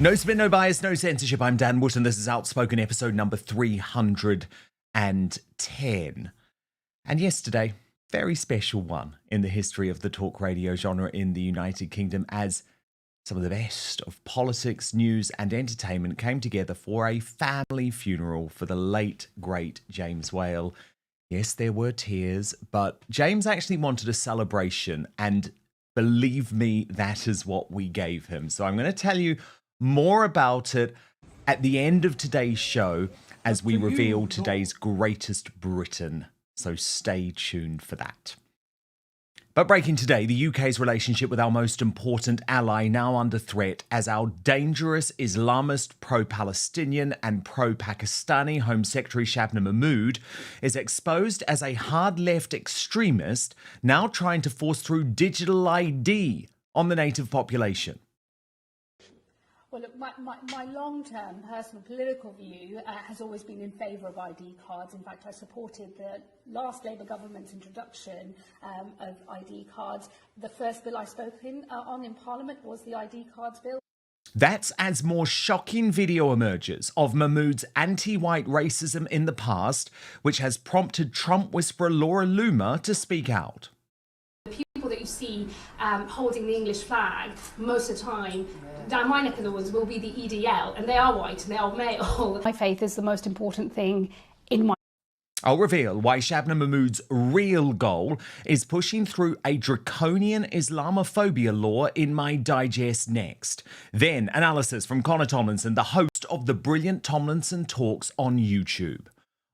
No spin, no bias, no censorship. I'm Dan Wootton. This is Outspoken, episode number 310. And yesterday, very special one in the history of the talk radio genre in the United Kingdom, as some of the best of politics, news and entertainment came together for a family funeral for the late, great James Whale. Yes, there were tears, but James actually wanted a celebration, and believe me, that is what we gave him. So I'm going to tell you more about it at the end of today's show as we reveal today's greatest Britain. So stay tuned for that. But breaking today, the UK's relationship with our most important ally now under threat as our dangerous Islamist, pro-Palestinian and pro-Pakistani Home Secretary Shabana Mahmood is exposed as a hard-left extremist now trying to force through digital ID on the native population. Well, look, my long-term personal political view has always been in favour of ID cards. In fact, I supported the last Labour government's introduction of ID cards. The first bill I spoke on in Parliament was the ID cards bill. That's as more shocking video emerges of Mahmood's anti-white racism in the past, which has prompted Trump whisperer Laura Loomer to speak out. People that you see holding the English flag most of the time down my neck of the woods will be the EDL, and they are white and they are male. My faith is the most important thing in my... I'll reveal why Shabana Mahmood's real goal is pushing through a draconian Islamophobia law in my digest next. Then analysis from Connor Tomlinson, the host of the brilliant Tomlinson Talks on YouTube.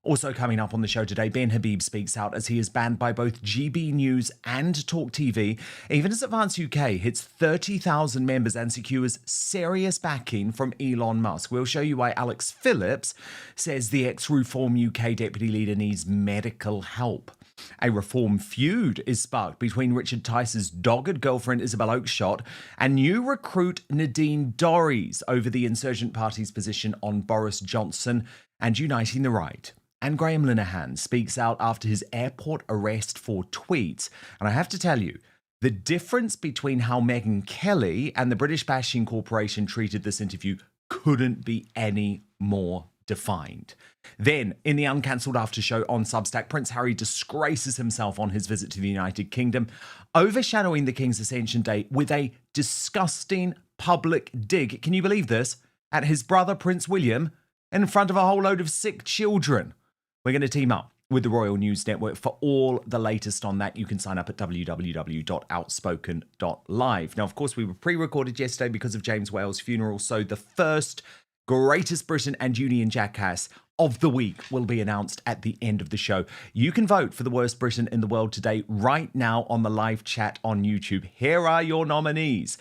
Also coming up on the show today, Ben Habib speaks out as he is banned by both GB News and Talk TV, even as Advance UK hits 30,000 members and secures serious backing from Elon Musk. We'll show you why Alex Phillips says the ex-Reform UK deputy leader needs medical help. A Reform feud is sparked between Richard Tice's dogged girlfriend Isabel Oakeshott and new recruit Nadine Dorries over the insurgent party's position on Boris Johnson and uniting the right. And Graeme Linehan speaks out after his airport arrest for tweets. And I have to tell you, the difference between how Megyn Kelly and the British Bashing Corporation treated this interview couldn't be any more defined. Then, in the uncancelled after show on Substack, Prince Harry disgraces himself on his visit to the United Kingdom, overshadowing the King's Ascension Day with a disgusting public dig, can you believe this, at his brother Prince William in front of a whole load of sick children. We're going to team up with the Royal News Network for all the latest on that. You can sign up at www.outspoken.live. Now, of course, we were pre-recorded yesterday because of James Whale's funeral, so the first Greatest Britain and Union Jackass of the week will be announced at the end of the show. You can vote for the worst Britain in the world today right now on the live chat on YouTube. Here are your nominees.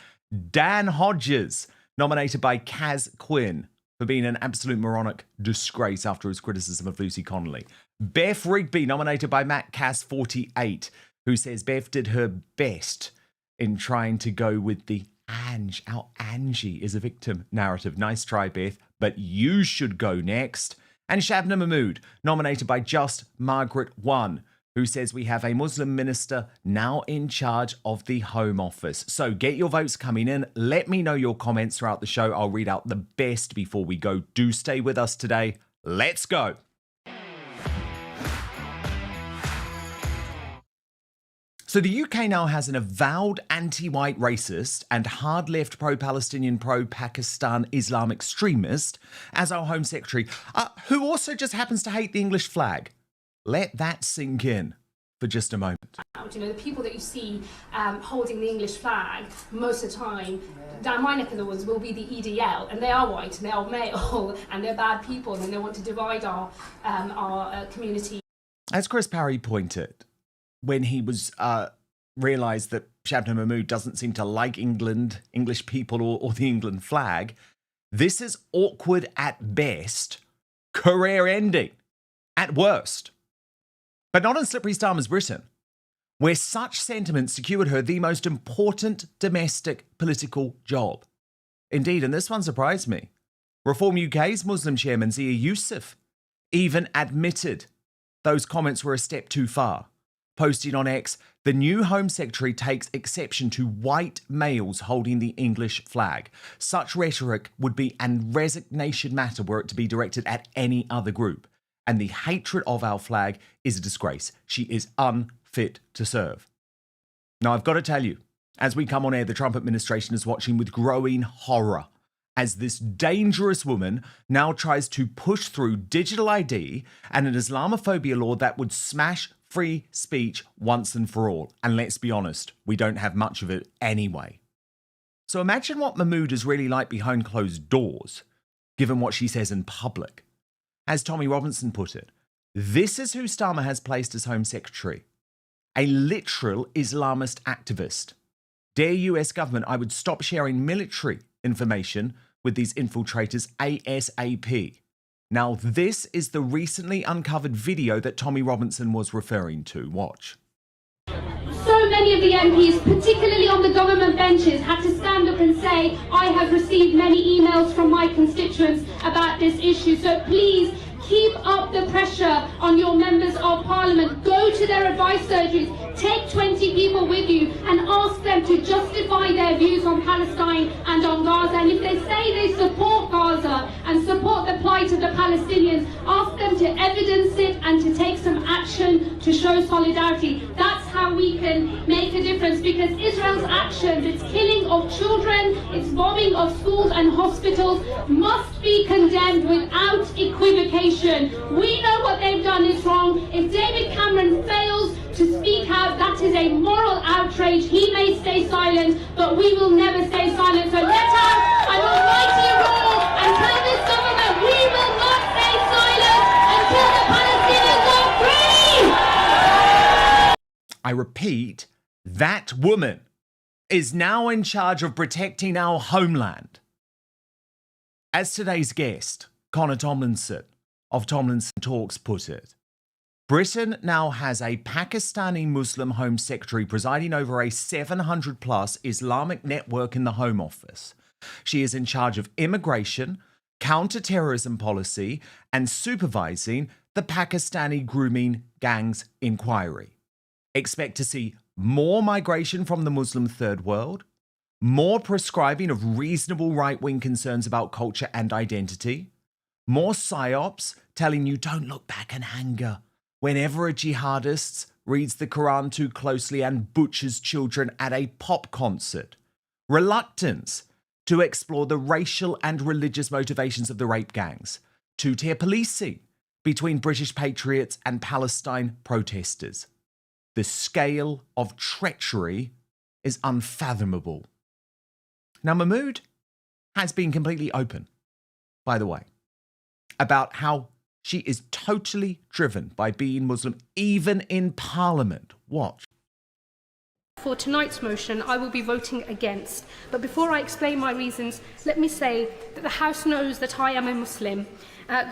Dan Hodges, nominated by Kaz Quinn for being an absolute moronic disgrace after his criticism of Lucy Connolly. Beth Rigby, nominated by Matt Cass48, who says Beth did her best in trying to go with the Angie is a victim narrative. Nice try, Beth, but you should go next. And Shabana Mahmood, nominated by Just Margaret 1, who says we have a Muslim minister now in charge of the Home Office. So get your votes coming in. Let me know your comments throughout the show. I'll read out the best before we go. Do stay with us today. Let's go. So the UK now has an avowed anti-white racist and hard-left pro-Palestinian, pro-Pakistan Islam extremist as our Home Secretary, who also just happens to hate the English flag. Let that sink in for just a moment. You know, the people that you see holding the English flag most of the time down my neck of the woods will be the EDL, and they are white and they are male and they're bad people and they want to divide our community. As Chris Parry pointed, when he was realised that Shabana Mahmood doesn't seem to like England, English people or the England flag, this is awkward at best, career ending at worst. But not in slippery Starmer's Britain, where such sentiments secured her the most important domestic political job. Indeed, and this one surprised me, Reform UK's Muslim chairman Zia Youssef even admitted those comments were a step too far. posting on X, the new Home Secretary takes exception to white males holding the English flag. Such rhetoric would be a resignation matter were it to be directed at any other group. And the hatred of our flag is a disgrace. She is unfit to serve. Now, I've got to tell you, as we come on air, the Trump administration is watching with growing horror as this dangerous woman now tries to push through digital ID and an Islamophobia law that would smash free speech once and for all. And let's be honest, we don't have much of it anyway. So imagine what Mahmood is really like behind closed doors, given what she says in public. As Tommy Robinson put it, this is who Starmer has placed as Home Secretary. A literal Islamist activist. Dear US government, I would stop sharing military information with these infiltrators ASAP. Now, this is the recently uncovered video that Tommy Robinson was referring to. Watch. So many of the MPs, particularly on the government benches, had to stand up and say, I have received many emails from my constituents about this issue. So please keep up the pressure on your members of parliament. Go to their advice surgeries. Take 20 people with you and ask them to justify their views on Palestine and on Gaza. And if they say they support Gaza and support the plight of the Palestinians, ask them to evidence it and to take some action to show solidarity. That's how we can make a difference, because Israel's actions, its killing of children, its bombing of schools and hospitals, must be condemned without equivocation. We know what they've done is wrong. If David Cameron fails to speak out, that is a moral outrage. He may stay silent, but we will never stay silent. So let out an almighty roar and tell this government we will not stay silent until the Palestinians are free! I repeat, that woman is now in charge of protecting our homeland. As today's guest, Connor Tomlinson of Tomlinson Talks put it, Britain now has a Pakistani Muslim Home Secretary presiding over a 700-plus Islamic network in the Home Office. She is in charge of immigration, counter-terrorism policy, and supervising the Pakistani grooming gangs inquiry. Expect to see more migration from the Muslim third world, more prescribing of reasonable right-wing concerns about culture and identity, more psyops telling you don't look back in anger whenever a jihadist reads the Quran too closely and butchers children at a pop concert, reluctance to explore the racial and religious motivations of the rape gangs, two-tier policing between British patriots and Palestine protesters. The scale of treachery is unfathomable. Now, Mahmood has been completely open, by the way, about how she is totally driven by being Muslim, even in Parliament. Watch. For tonight's motion, I will be voting against. But before I explain my reasons, let me say that the House knows that I am a Muslim.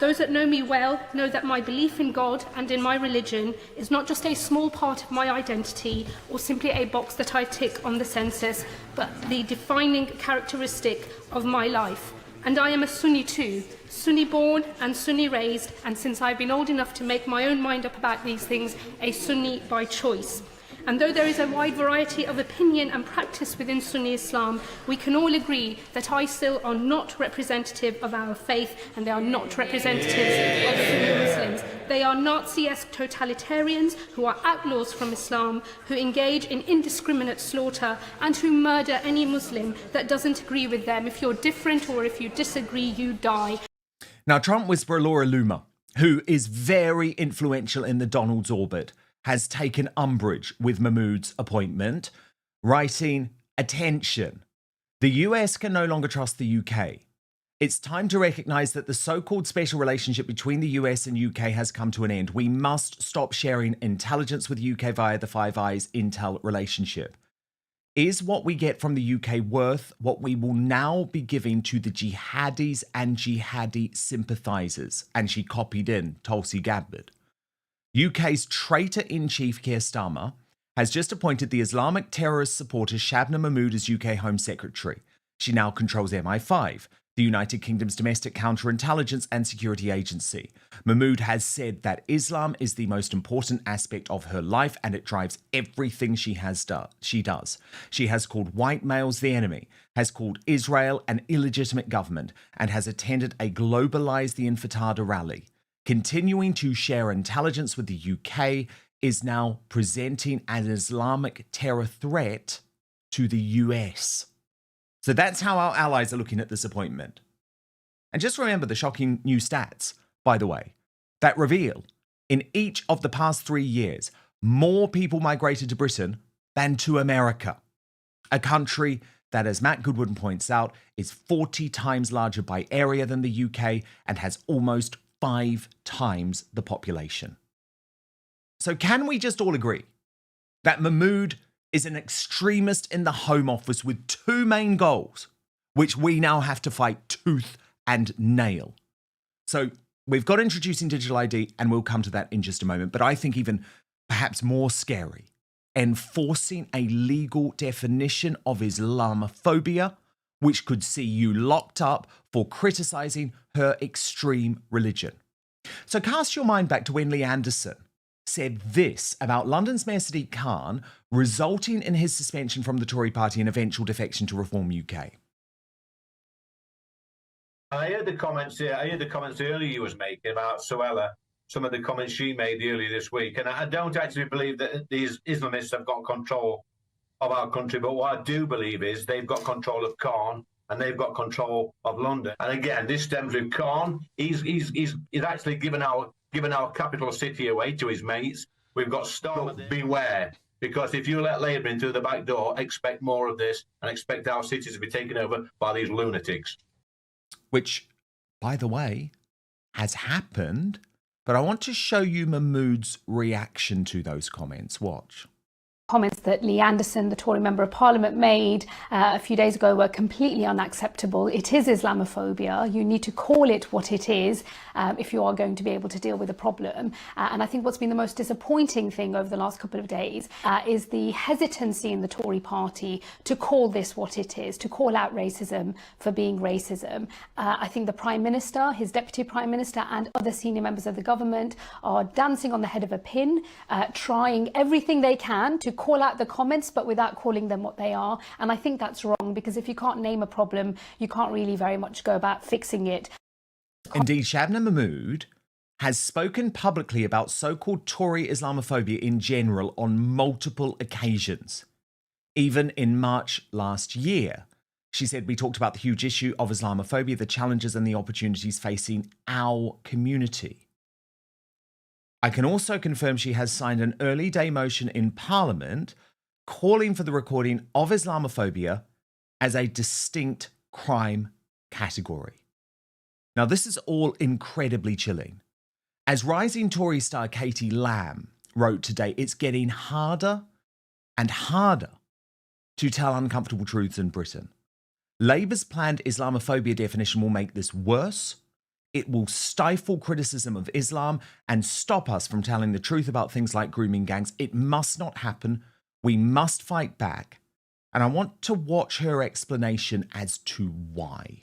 Those that know me well know that my belief in God and in my religion is not just a small part of my identity or simply a box that I tick on the census, but the defining characteristic of my life. And I am a Sunni too, Sunni born and Sunni raised, and since I've been old enough to make my own mind up about these things, a Sunni by choice. And though there is a wide variety of opinion and practice within Sunni Islam, we can all agree that ISIL are not representative of our faith, and they are not representatives of Sunni Muslims. They are Nazi-esque totalitarians who are outlaws from Islam, who engage in indiscriminate slaughter, and who murder any Muslim that doesn't agree with them. If you're different or if you disagree, you die. Now, Trump whisperer Laura Loomer, who is very influential in the Donald's orbit, has taken umbrage with Mahmood's appointment, writing, "Attention, the US can no longer trust the UK. It's time to recognise that the so-called special relationship between the US and UK has come to an end. We must stop sharing intelligence with UK via the Five Eyes Intel relationship. Is what we get from the UK worth what we will now be giving to the jihadis and jihadi sympathisers?" And she copied in Tulsi Gabbard. UK's traitor-in-chief Keir Starmer has just appointed the Islamic terrorist supporter Shabana Mahmood as UK Home Secretary. She now controls MI5, the United Kingdom's domestic counterintelligence and security agency. Mahmood has said that Islam is the most important aspect of her life and it drives everything she does. She has called white males the enemy, has called Israel an illegitimate government, and has attended a Globalize the Intifada rally. Continuing to share intelligence with the UK, is now presenting an Islamic terror threat to the US. So that's how our allies are looking at this appointment. And just remember the shocking new stats, by the way, that reveal in each of the past 3 years, more people migrated to Britain than to America, a country that, as Matt Goodwin points out, is 40 times larger by area than the UK and has almost 5 times the population. So can we just all agree that Mahmood is an extremist in the Home Office with 2 main goals, which we now have to fight tooth and nail? So we've got introducing digital ID, and we'll come to that in just a moment. But I think even perhaps more scary, enforcing a legal definition of Islamophobia, which could see you locked up for criticising her extreme religion. So cast your mind back to when Lee Anderson said this about London's Mayor Sadiq Khan, resulting in his suspension from the Tory party and eventual defection to Reform UK. I heard the comments earlier you was making about Suella, some of the comments she made earlier this week, and I don't actually believe that these Islamists have got control of our country, but what I do believe is they've got control of Khan and they've got control of London. And again, this stems with Khan. He's actually given our capital city away to his mates. We've got Starmer. Beware, because if you let Labour in through the back door, expect more of this and expect our cities to be taken over by these lunatics. Which, by the way, has happened, but I want to show you Mahmood's reaction to those comments. Watch. Comments that Lee Anderson, the Tory Member of Parliament, made a few days ago were completely unacceptable. It is Islamophobia. You need to call it what it is if you are going to be able to deal with the problem. And I think what's been the most disappointing thing over the last couple of days is the hesitancy in the Tory party to call this what it is, to call out racism for being racism. I think the Prime Minister, his Deputy Prime Minister and other senior members of the government are dancing on the head of a pin, trying everything they can to call out the comments, but without calling them what they are. And I think that's wrong, because if you can't name a problem, you can't really very much go about fixing it. Indeed, Shabana Mahmood has spoken publicly about so-called Tory Islamophobia in general on multiple occasions. Even in March last year, she said, we talked about the huge issue of Islamophobia, the challenges and the opportunities facing our community. I can also confirm she has signed an early day motion in Parliament calling for the recording of Islamophobia as a distinct crime category. Now, this is all incredibly chilling. As rising Tory star Katie Lamb wrote today, it's getting harder and harder to tell uncomfortable truths in Britain. Labour's planned Islamophobia definition will make this worse. It will stifle criticism of Islam and stop us from telling the truth about things like grooming gangs. It must not happen. We must fight back. And I want to watch her explanation as to why.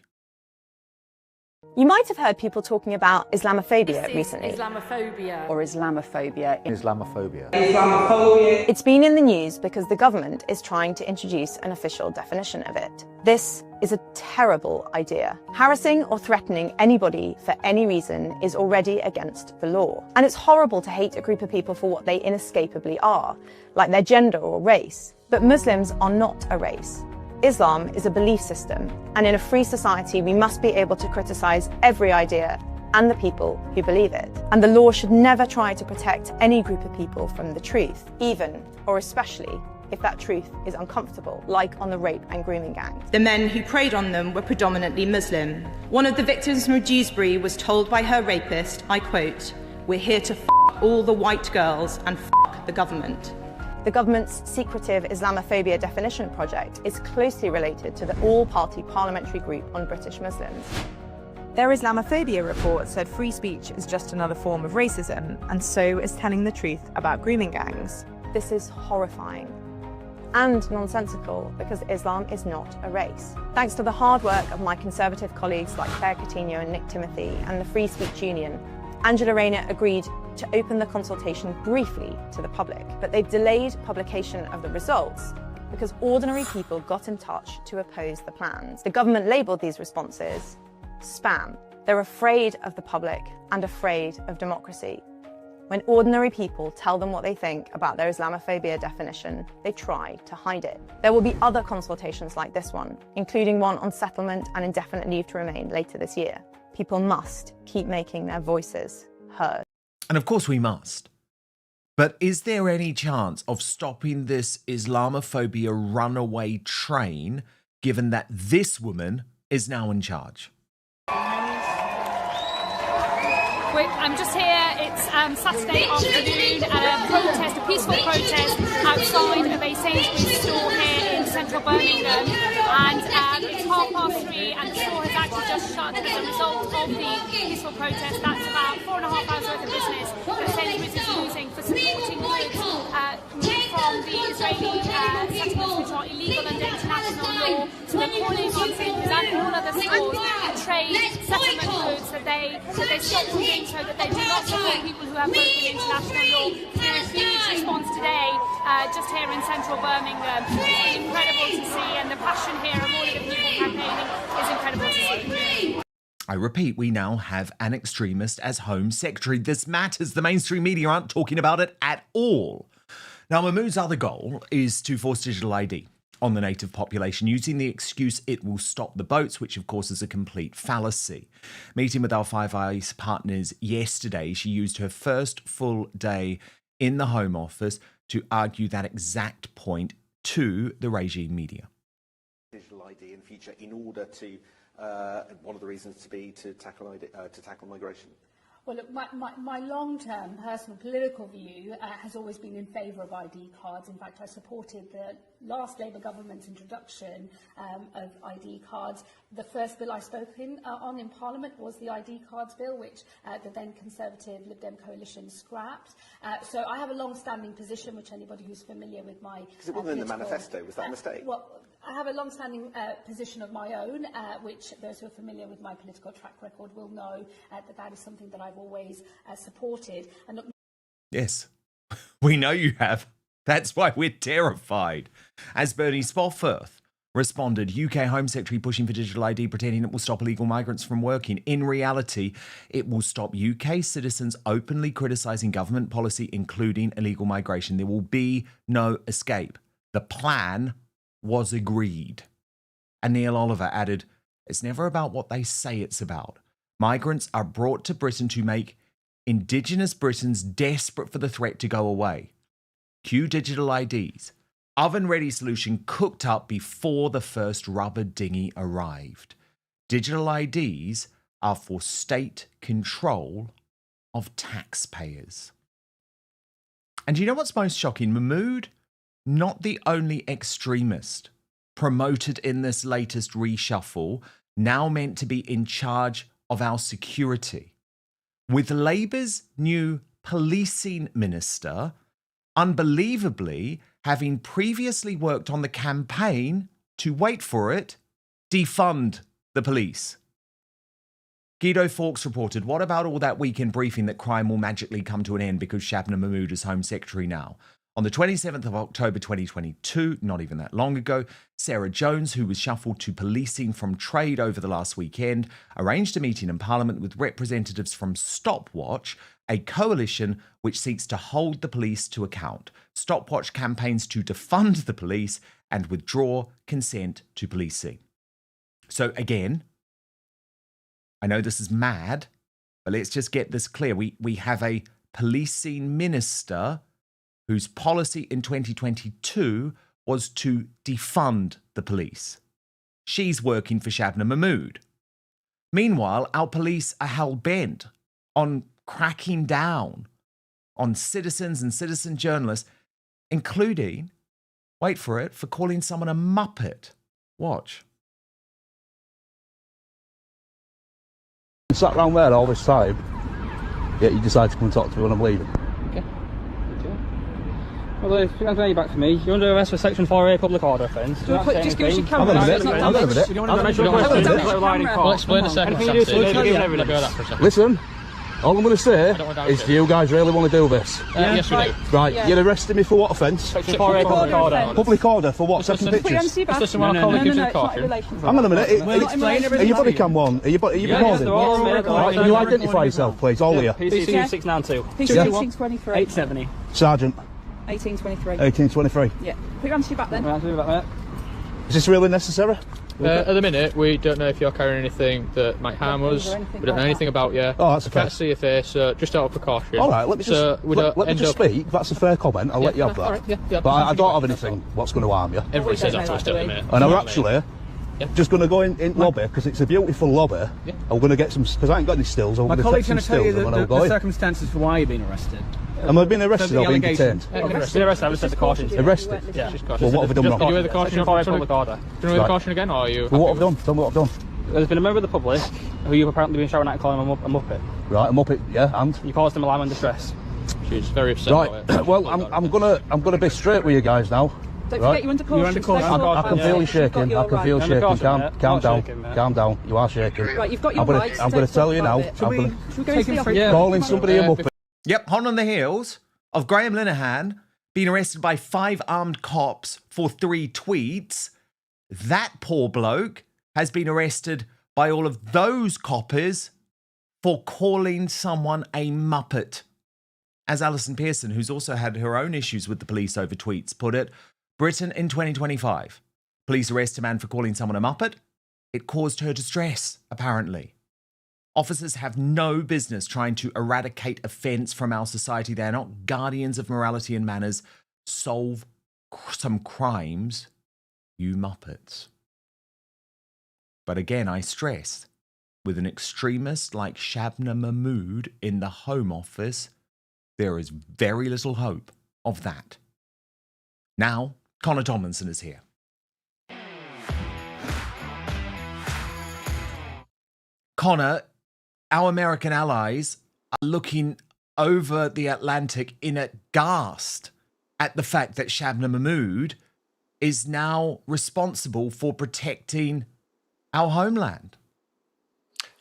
You might have heard people talking about Islamophobia recently. Islamophobia. Or Islamophobia. Islamophobia. Islamophobia. It's been in the news because the government is trying to introduce an official definition of it. This is a terrible idea. Harassing or threatening anybody for any reason is already against the law. And it's horrible to hate a group of people for what they inescapably are, like their gender or race. But Muslims are not a race. Islam is a belief system, and in a free society we must be able to criticise every idea and the people who believe it. And the law should never try to protect any group of people from the truth, even or especially if that truth is uncomfortable, like on the rape and grooming gangs. The men who preyed on them were predominantly Muslim. One of the victims from Dewsbury was told by her rapist, I quote, "We're here to f*** all the white girls and f*** the government." The government's secretive Islamophobia definition project is closely related to the all-party parliamentary group on British Muslims. Their Islamophobia report said free speech is just another form of racism, and so is telling the truth about grooming gangs. This is horrifying. and nonsensical because Islam is not a race. Thanks to the hard work of my Conservative colleagues like Claire Coutinho and Nick Timothy and the Free Speech Union, Angela Rayner agreed to open the consultation briefly to the public, but they've delayed publication of the results because ordinary people got in touch to oppose the plans. The government labelled these responses spam. They're afraid of the public and afraid of democracy. When ordinary people tell them what they think about their Islamophobia definition, they try to hide it. There will be other consultations like this one, including one on settlement and indefinite leave to remain later this year. People must keep making their voices heard. And of course we must. But is there any chance of stopping this Islamophobia runaway train, given that this woman is now in charge? I'm just here, it's Saturday afternoon at a protest, a peaceful protest outside of a Sainsbury's store here in central Birmingham, and it's 3:30 and the store has actually just shut as a result of the peaceful protest. That's about 4.5 hours worth of business that Sainsbury's is losing for supporting goods from the Israeli settlements which are illegal under international law. So they're calling on Sainsbury's and all other stores to trade settlement goods that they stop from doing so, that they do not support people who have broken international law. There is huge response today just here in central Birmingham. It's incredible to see, and the passion here of all of the people campaigning is incredible to see. I repeat, we now have an extremist as Home Secretary. This matters. The mainstream media aren't talking about it at all. Now, Mahmood's other goal is to force digital ID on the native population, using the excuse it will stop the boats, which of course is a complete fallacy. Meeting with our Five Eyes partners yesterday, she used her first full day in the Home Office to argue that exact point to the regime media. Digital ID in future in order to, one of the reasons to be to tackle migration. Well, look, my long-term personal political view has always been in favour of ID cards. In fact, I supported the last Labour government's introduction of ID cards. The first bill I spoke on in Parliament was the ID cards bill, which the then Conservative Lib Dem coalition scrapped. So I have a long-standing position, which anybody who's familiar with my... Because it wasn't in the manifesto, was that a mistake? Well, I have a long-standing position of my own, which those who are familiar with my political track record will know that is something that I've always supported. And look, yes, we know you have. That's why we're terrified. As Bernie Spofforth responded, UK Home Secretary pushing for digital ID, pretending it will stop illegal migrants from working. In reality, it will stop UK citizens openly criticising government policy, including illegal migration. There will be no escape. The plan was agreed. And Neil Oliver added, it's never about what they say it's about. Migrants are brought to Britain to make Indigenous Britons desperate for the threat to go away. Cue digital IDs. Oven-ready solution cooked up before the first rubber dinghy arrived. Digital IDs are for state control of taxpayers. And you know what's most shocking? Mahmood, not the only extremist promoted in this latest reshuffle, now meant to be in charge of our security. With Labour's new policing minister, unbelievably, having previously worked on the campaign to, wait for it, defund the police. Guido Fawkes reported, what about all that weekend briefing that crime will magically come to an end because Shabana Mahmood is Home Secretary now? On the 27th of October 2022, not even that long ago, Sarah Jones, who was shuffled to policing from trade over the last weekend, arranged a meeting in Parliament with representatives from Stopwatch, a coalition which seeks to hold the police to account. Stopwatch campaigns to defund the police and withdraw consent to policing. So again, I know this is mad, but let's just get this clear. We have a policing minister whose policy in 2022 was to defund the police. She's working for Shabana Mahmood. Meanwhile, our police are hell-bent on cracking down on citizens and citizen journalists, including, wait for it, for calling someone a muppet. Watch. I sat around there all this time, yet you decide to come and talk to me when I'm leaving. Well, if you don't back for me, you're under arrest for Section 4A public order offence. Just give us your camera. Hang on a minute. I'll explain a second. Listen, all I'm going to say is, do you guys really want to do this? Yes, we do. Right, you're arresting me for what offence? Section 4A public order. Public order for what? Taking pictures? Hang on a minute. Are you body cam one? Are you recording? Right, can you identify yourself, please? All of you. PC 692. PC 1823. 870. Sergeant. 1823. 1823. Yeah. Put your hands to your back then. Is this really necessary? At the minute, we don't know if you're carrying anything that might harm us. We don't know anything about you. Oh, that's fair. Can't see your face, just out of precaution. All right, let me just speak. That's a fair comment. I'll let you have that. Right, but I don't have anything what's going to harm you. Everybody says that to us, don't they? And I'm actually just going to go in lobby, because it's a beautiful lobby. I'm going to get some, because I ain't got any stills. My colleague's going to tell you the circumstances for why you've been arrested. Am I being arrested or being detained? Been arrested, I just said the caution. Arrested? Yeah. Well, what have I done wrong? Did you wear the caution? Public order. Do you wear the caution again, or are you? Well, what have I done? Tell me what I've done. There's been a member of the public who you've apparently been shouting at and calling him a muppet. Right, a muppet, yeah, and? You caused him alarm and distress. She's very upset about it. Well, I'm gonna be straight with you guys now. Don't forget you're under caution. I can feel you shaking. I can feel you shaking. Calm down. Calm down. You are shaking. Right, you've got your rights. I'm going to tell you now. Should we go into the office? Calling somebody a muppet. Yep, hot on the heels of Graeme Linehan being arrested by 5 armed cops for 3 tweets. That poor bloke has been arrested by all of those coppers for calling someone a muppet. As Alison Pearson, who's also had her own issues with the police over tweets, put it, Britain in 2025. Police arrest a man for calling someone a muppet. It caused her distress, apparently. Officers have no business trying to eradicate offence from our society. They're not guardians of morality and manners. Solve some crimes, you muppets. But again, I stress, with an extremist like Shabana Mahmood in the Home Office, there is very little hope of that. Now, Connor Tomlinson is here. Connor, our American allies are looking over the Atlantic in aghast at the fact that Shabana Mahmood is now responsible for protecting our homeland.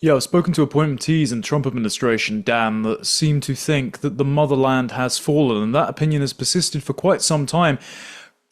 Yeah, I've spoken to appointees in the Trump administration, Dan, that seem to think that the motherland has fallen, and that opinion has persisted for quite some time.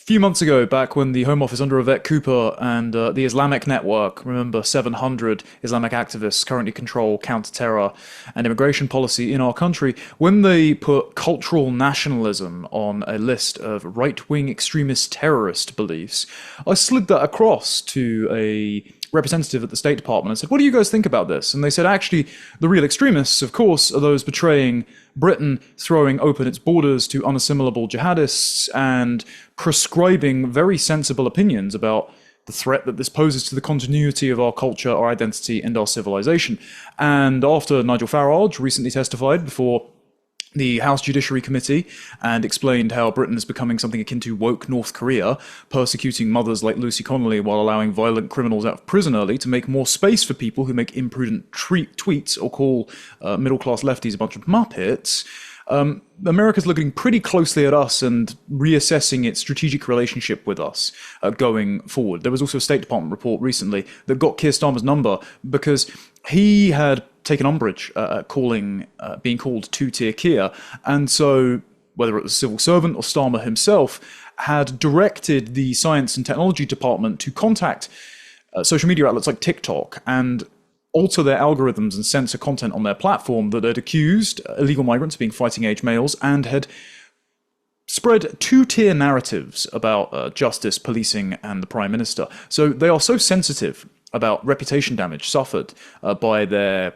A few months ago, back when the Home Office under Yvette Cooper and the Islamic Network, remember 700 Islamic activists currently control counter-terror and immigration policy in our country, when they put cultural nationalism on a list of right-wing extremist terrorist beliefs, I slid that across to a representative at the State Department and said, what do you guys think about this? And they said, actually, the real extremists, of course, are those betraying Britain, throwing open its borders to unassimilable jihadists, and prescribing very sensible opinions about the threat that this poses to the continuity of our culture, our identity, and our civilization. And after Nigel Farage recently testified before the House Judiciary Committee and explained how Britain is becoming something akin to woke North Korea, persecuting mothers like Lucy Connolly while allowing violent criminals out of prison early to make more space for people who make imprudent tweets or call middle-class lefties a bunch of muppets, America's looking pretty closely at us and reassessing its strategic relationship with us going forward. There was also a State Department report recently that got Keir Starmer's number because he had taken umbrage at being called two-tier Keir, and so whether it was a civil servant or Starmer himself had directed the Science and Technology Department to contact social media outlets like TikTok and alter their algorithms and censor content on their platform that had accused illegal migrants of being fighting-age males and had spread two-tier narratives about justice, policing, and the Prime Minister. So they are so sensitive about reputation damage suffered by their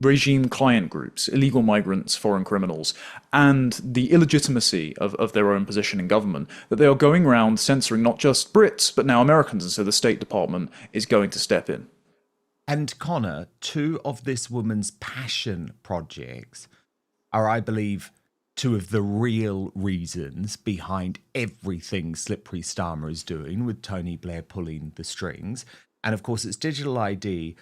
regime client groups, illegal migrants, foreign criminals, and the illegitimacy of their own position in government, that they are going around censoring not just Brits, but now Americans, and so the State Department is going to step in. And Connor, 2 of this woman's passion projects are, I believe, 2 of the real reasons behind everything Slippery Starmer is doing, with Tony Blair pulling the strings. And of course, it's digital ID,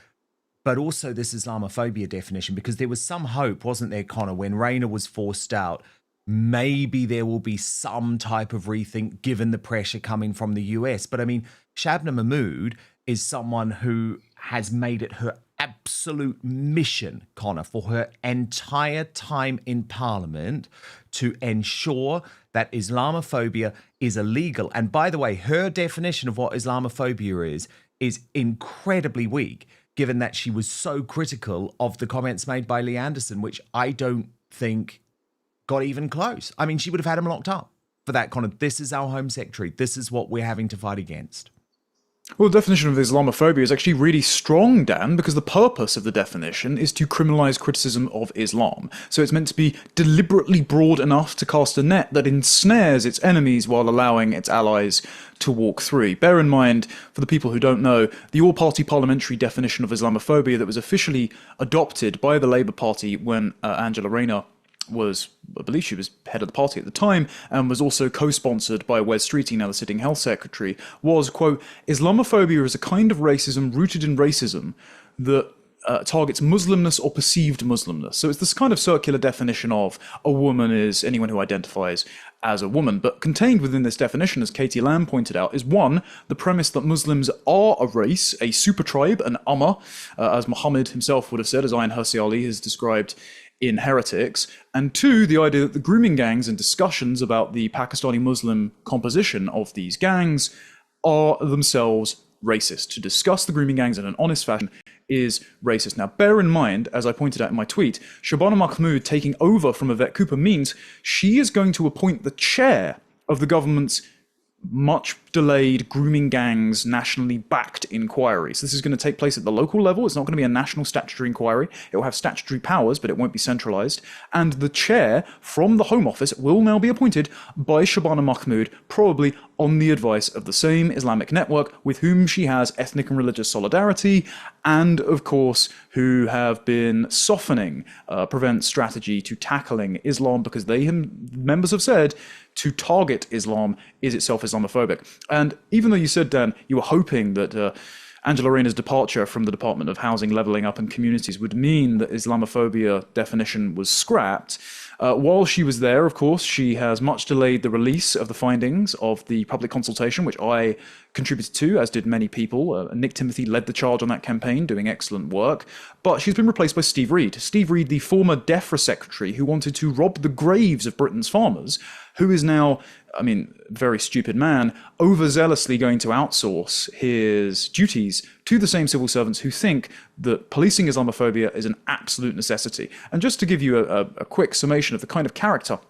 but also this Islamophobia definition, because there was some hope, wasn't there, Connor, when Rayner was forced out, maybe there will be some type of rethink given the pressure coming from the US. But I mean, Shabana Mahmood is someone who has made it her absolute mission, Connor, for her entire time in Parliament to ensure that Islamophobia is illegal. And by the way, her definition of what Islamophobia is incredibly weak, given that she was so critical of the comments made by Lee Anderson, which I don't think got even close. I mean, she would have had him locked up for that kind of, this is our Home Secretary, this is what we're having to fight against. Well, the definition of Islamophobia is actually really strong, Dan, because the purpose of the definition is to criminalise criticism of Islam. So it's meant to be deliberately broad enough to cast a net that ensnares its enemies while allowing its allies to walk through. Bear in mind, for the people who don't know, the all-party parliamentary definition of Islamophobia that was officially adopted by the Labour Party when Angela Rayner was, I believe she was head of the party at the time, and was also co-sponsored by Wes Streeting, now the sitting health secretary, was, quote, Islamophobia is a kind of racism rooted in racism that targets Muslimness or perceived Muslimness. So it's this kind of circular definition of a woman is anyone who identifies as a woman. But contained within this definition, as Katie Lamb pointed out, is one, the premise that Muslims are a race, a super tribe, an ummah, as Muhammad himself would have said, as Ayan Hirsi Ali has described in Heretics, and two, the idea that the grooming gangs and discussions about the Pakistani Muslim composition of these gangs are themselves racist. To discuss the grooming gangs in an honest fashion is racist. Now, bear in mind, as I pointed out in my tweet, Shabana Mahmood taking over from Yvette Cooper means she is going to appoint the chair of the government's much delayed grooming gangs nationally backed inquiry. So this is going to take place at the local level. It's not going to be a national statutory inquiry. It will have statutory powers, but it won't be centralized. And the chair from the Home Office will now be appointed by Shabana Mahmood, probably on the advice of the same Islamic network with whom she has ethnic and religious solidarity, and of course who have been softening Prevent's strategy to tackling Islam, because members have said to target Islam is itself Islamophobic. And even though you said, Dan, you were hoping that Angela Rayner's departure from the Department of Housing, Levelling Up and Communities would mean that Islamophobia definition was scrapped, while she was there, of course, she has much delayed the release of the findings of the public consultation, which I contributed to, as did many people. Nick Timothy led the charge on that campaign, doing excellent work. But she's been replaced by Steve Reed. Steve Reed, the former DEFRA secretary who wanted to rob the graves of Britain's farmers, who is now, I mean, very stupid man, overzealously going to outsource his duties to the same civil servants who think that policing Islamophobia is an absolute necessity. And just to give you a quick summation of the kind of character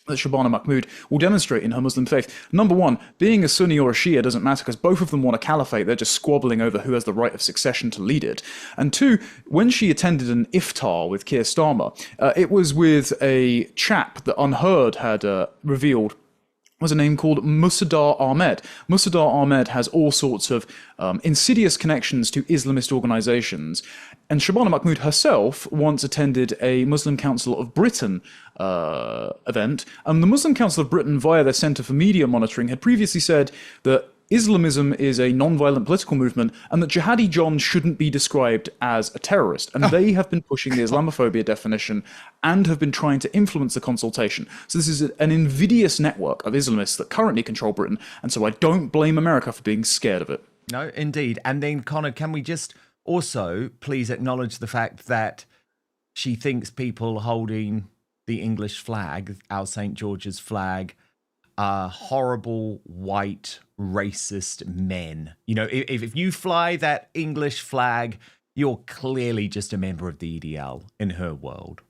that Shabana Mahmood will demonstrate in her Muslim faith. Number one, being a Sunni or a Shia doesn't matter because both of them want a caliphate. They're just squabbling over who has the right of succession to lead it. And two, when she attended an iftar with Keir Starmer, it was with a chap that Unheard had revealed was a name called Musadar Ahmed. Musadar Ahmed has all sorts of insidious connections to Islamist organizations. And Shabana Mahmood herself once attended a Muslim Council of Britain event. And the Muslim Council of Britain, via their Centre for Media Monitoring, had previously said that Islamism is a non-violent political movement and that Jihadi John shouldn't be described as a terrorist. And they have been pushing the Islamophobia definition and have been trying to influence the consultation. So this is an invidious network of Islamists that currently control Britain. And so I don't blame America for being scared of it. No, indeed. And then, Connor, can we just also please acknowledge the fact that she thinks people holding the English flag, our St. George's flag, are horrible, white, racist men. You know, if you fly that English flag, you're clearly just a member of the EDL in her world.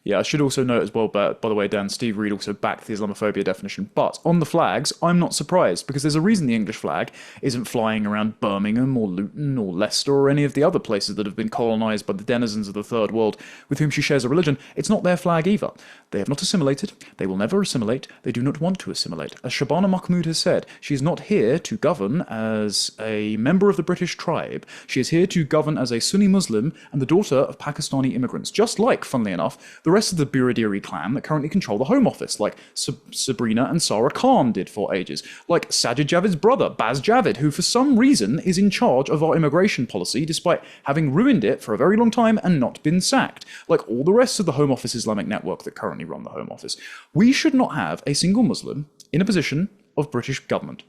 Yeah, I should also note as well, by the way, Dan, Steve Reed also backed the Islamophobia definition. But on the flags, I'm not surprised, because there's a reason the English flag isn't flying around Birmingham or Luton or Leicester or any of the other places that have been colonised by the denizens of the Third World with whom she shares a religion. It's not their flag either. They have not assimilated. They will never assimilate. They do not want to assimilate. As Shabana Mahmood has said, she is not here to govern as a member of the British tribe. She is here to govern as a Sunni Muslim and the daughter of Pakistani immigrants. Just like, funnily enough, the rest of the Biradiri clan that currently control the Home Office, like Sabrina and Sarah Khan did for ages, like Sajid Javid's brother, Baz Javid, who for some reason is in charge of our immigration policy despite having ruined it for a very long time and not been sacked, like all the rest of the Home Office Islamic network that currently run the Home Office. We should not have a single Muslim in a position of British government.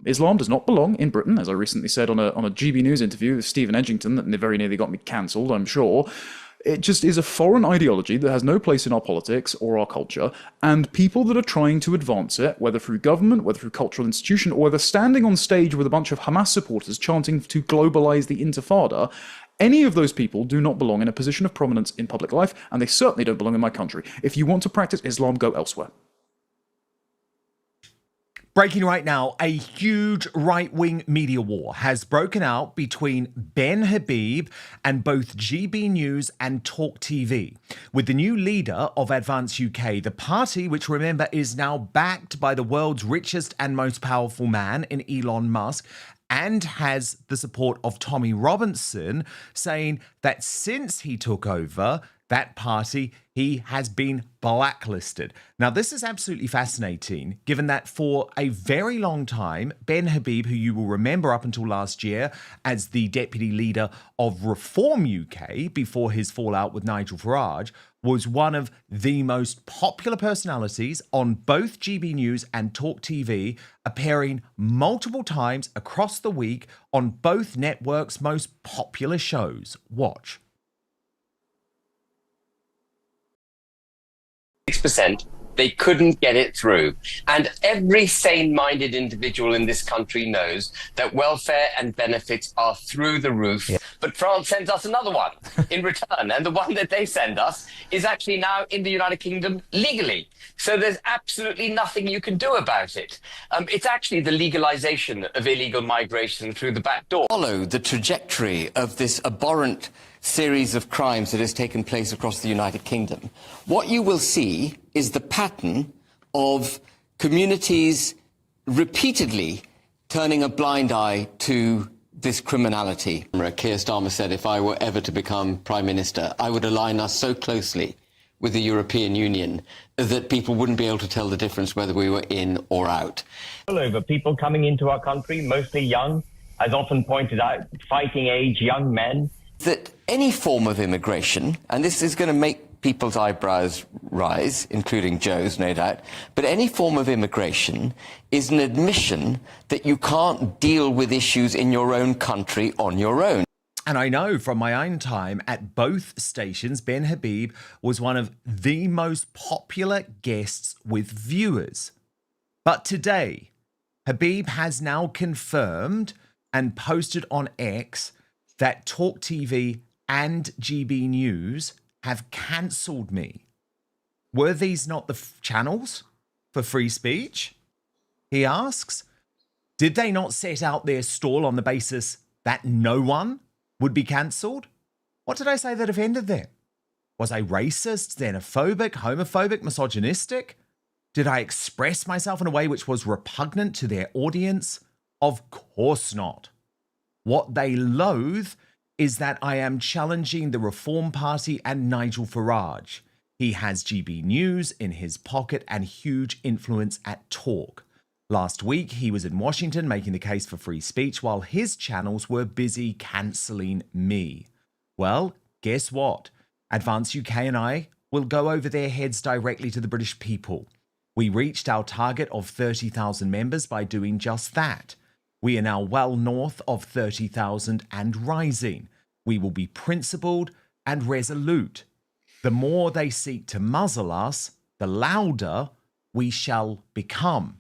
Islam does not belong in Britain, as I recently said on a GB News interview with Stephen Edgington that very nearly got me cancelled, I'm sure. It just is a foreign ideology that has no place in our politics or our culture, and people that are trying to advance it, whether through government, whether through cultural institution, or whether standing on stage with a bunch of Hamas supporters chanting to globalize the Intifada, any of those people do not belong in a position of prominence in public life, and they certainly don't belong in my country. If you want to practice Islam, go elsewhere. Breaking right now, a huge right-wing media war has broken out between Ben Habib and both GB News and Talk TV. With the new leader of Advance UK, the party, which remember is now backed by the world's richest and most powerful man in Elon Musk, and has the support of Tommy Robinson, saying that since he took over that party, he has been blacklisted. Now, this is absolutely fascinating, given that for a very long time, Ben Habib, who you will remember up until last year as the deputy leader of Reform UK before his fallout with Nigel Farage, was one of the most popular personalities on both GB News and Talk TV, appearing multiple times across the week on both networks' most popular shows. Watch. 6%, they couldn't get it through. And every sane-minded individual in this country knows that welfare and benefits are through the roof. Yeah. But France sends us another one in return. And the one that they send us is actually now in the United Kingdom legally. So there's absolutely nothing you can do about it. It's actually the legalization of illegal migration through the back door. Follow the trajectory of this abhorrent series of crimes that has taken place across the United Kingdom, what you will see is the pattern of communities repeatedly turning a blind eye to this criminality. Keir Starmer said, if I were ever to become Prime Minister, I would align us so closely with the European Union that people wouldn't be able to tell the difference whether we were in or out. All over, people coming into our country, mostly young, as often pointed out, fighting age young men. That any form of immigration, and this is going to make people's eyebrows rise, including Joe's, no doubt, but any form of immigration is an admission that you can't deal with issues in your own country on your own. And I know from my own time at both stations, Ben Habib was one of the most popular guests with viewers. But today, Habib has now confirmed and posted on X that Talk TV and GB News have cancelled me. Were these not the channels for free speech? He asks. Did they not set out their stall on the basis that no one would be cancelled? What did I say that offended them? Was I racist, xenophobic, homophobic, misogynistic? Did I express myself in a way which was repugnant to their audience? Of course not. What they loathe is that I am challenging the Reform Party and Nigel Farage. He has GB News in his pocket and huge influence at Talk. Last week, he was in Washington making the case for free speech while his channels were busy cancelling me. Well, guess what? Advance UK and I will go over their heads directly to the British people. We reached our target of 30,000 members by doing just that. We are now well north of 30,000 and rising. We will be principled and resolute. The more they seek to muzzle us, the louder we shall become.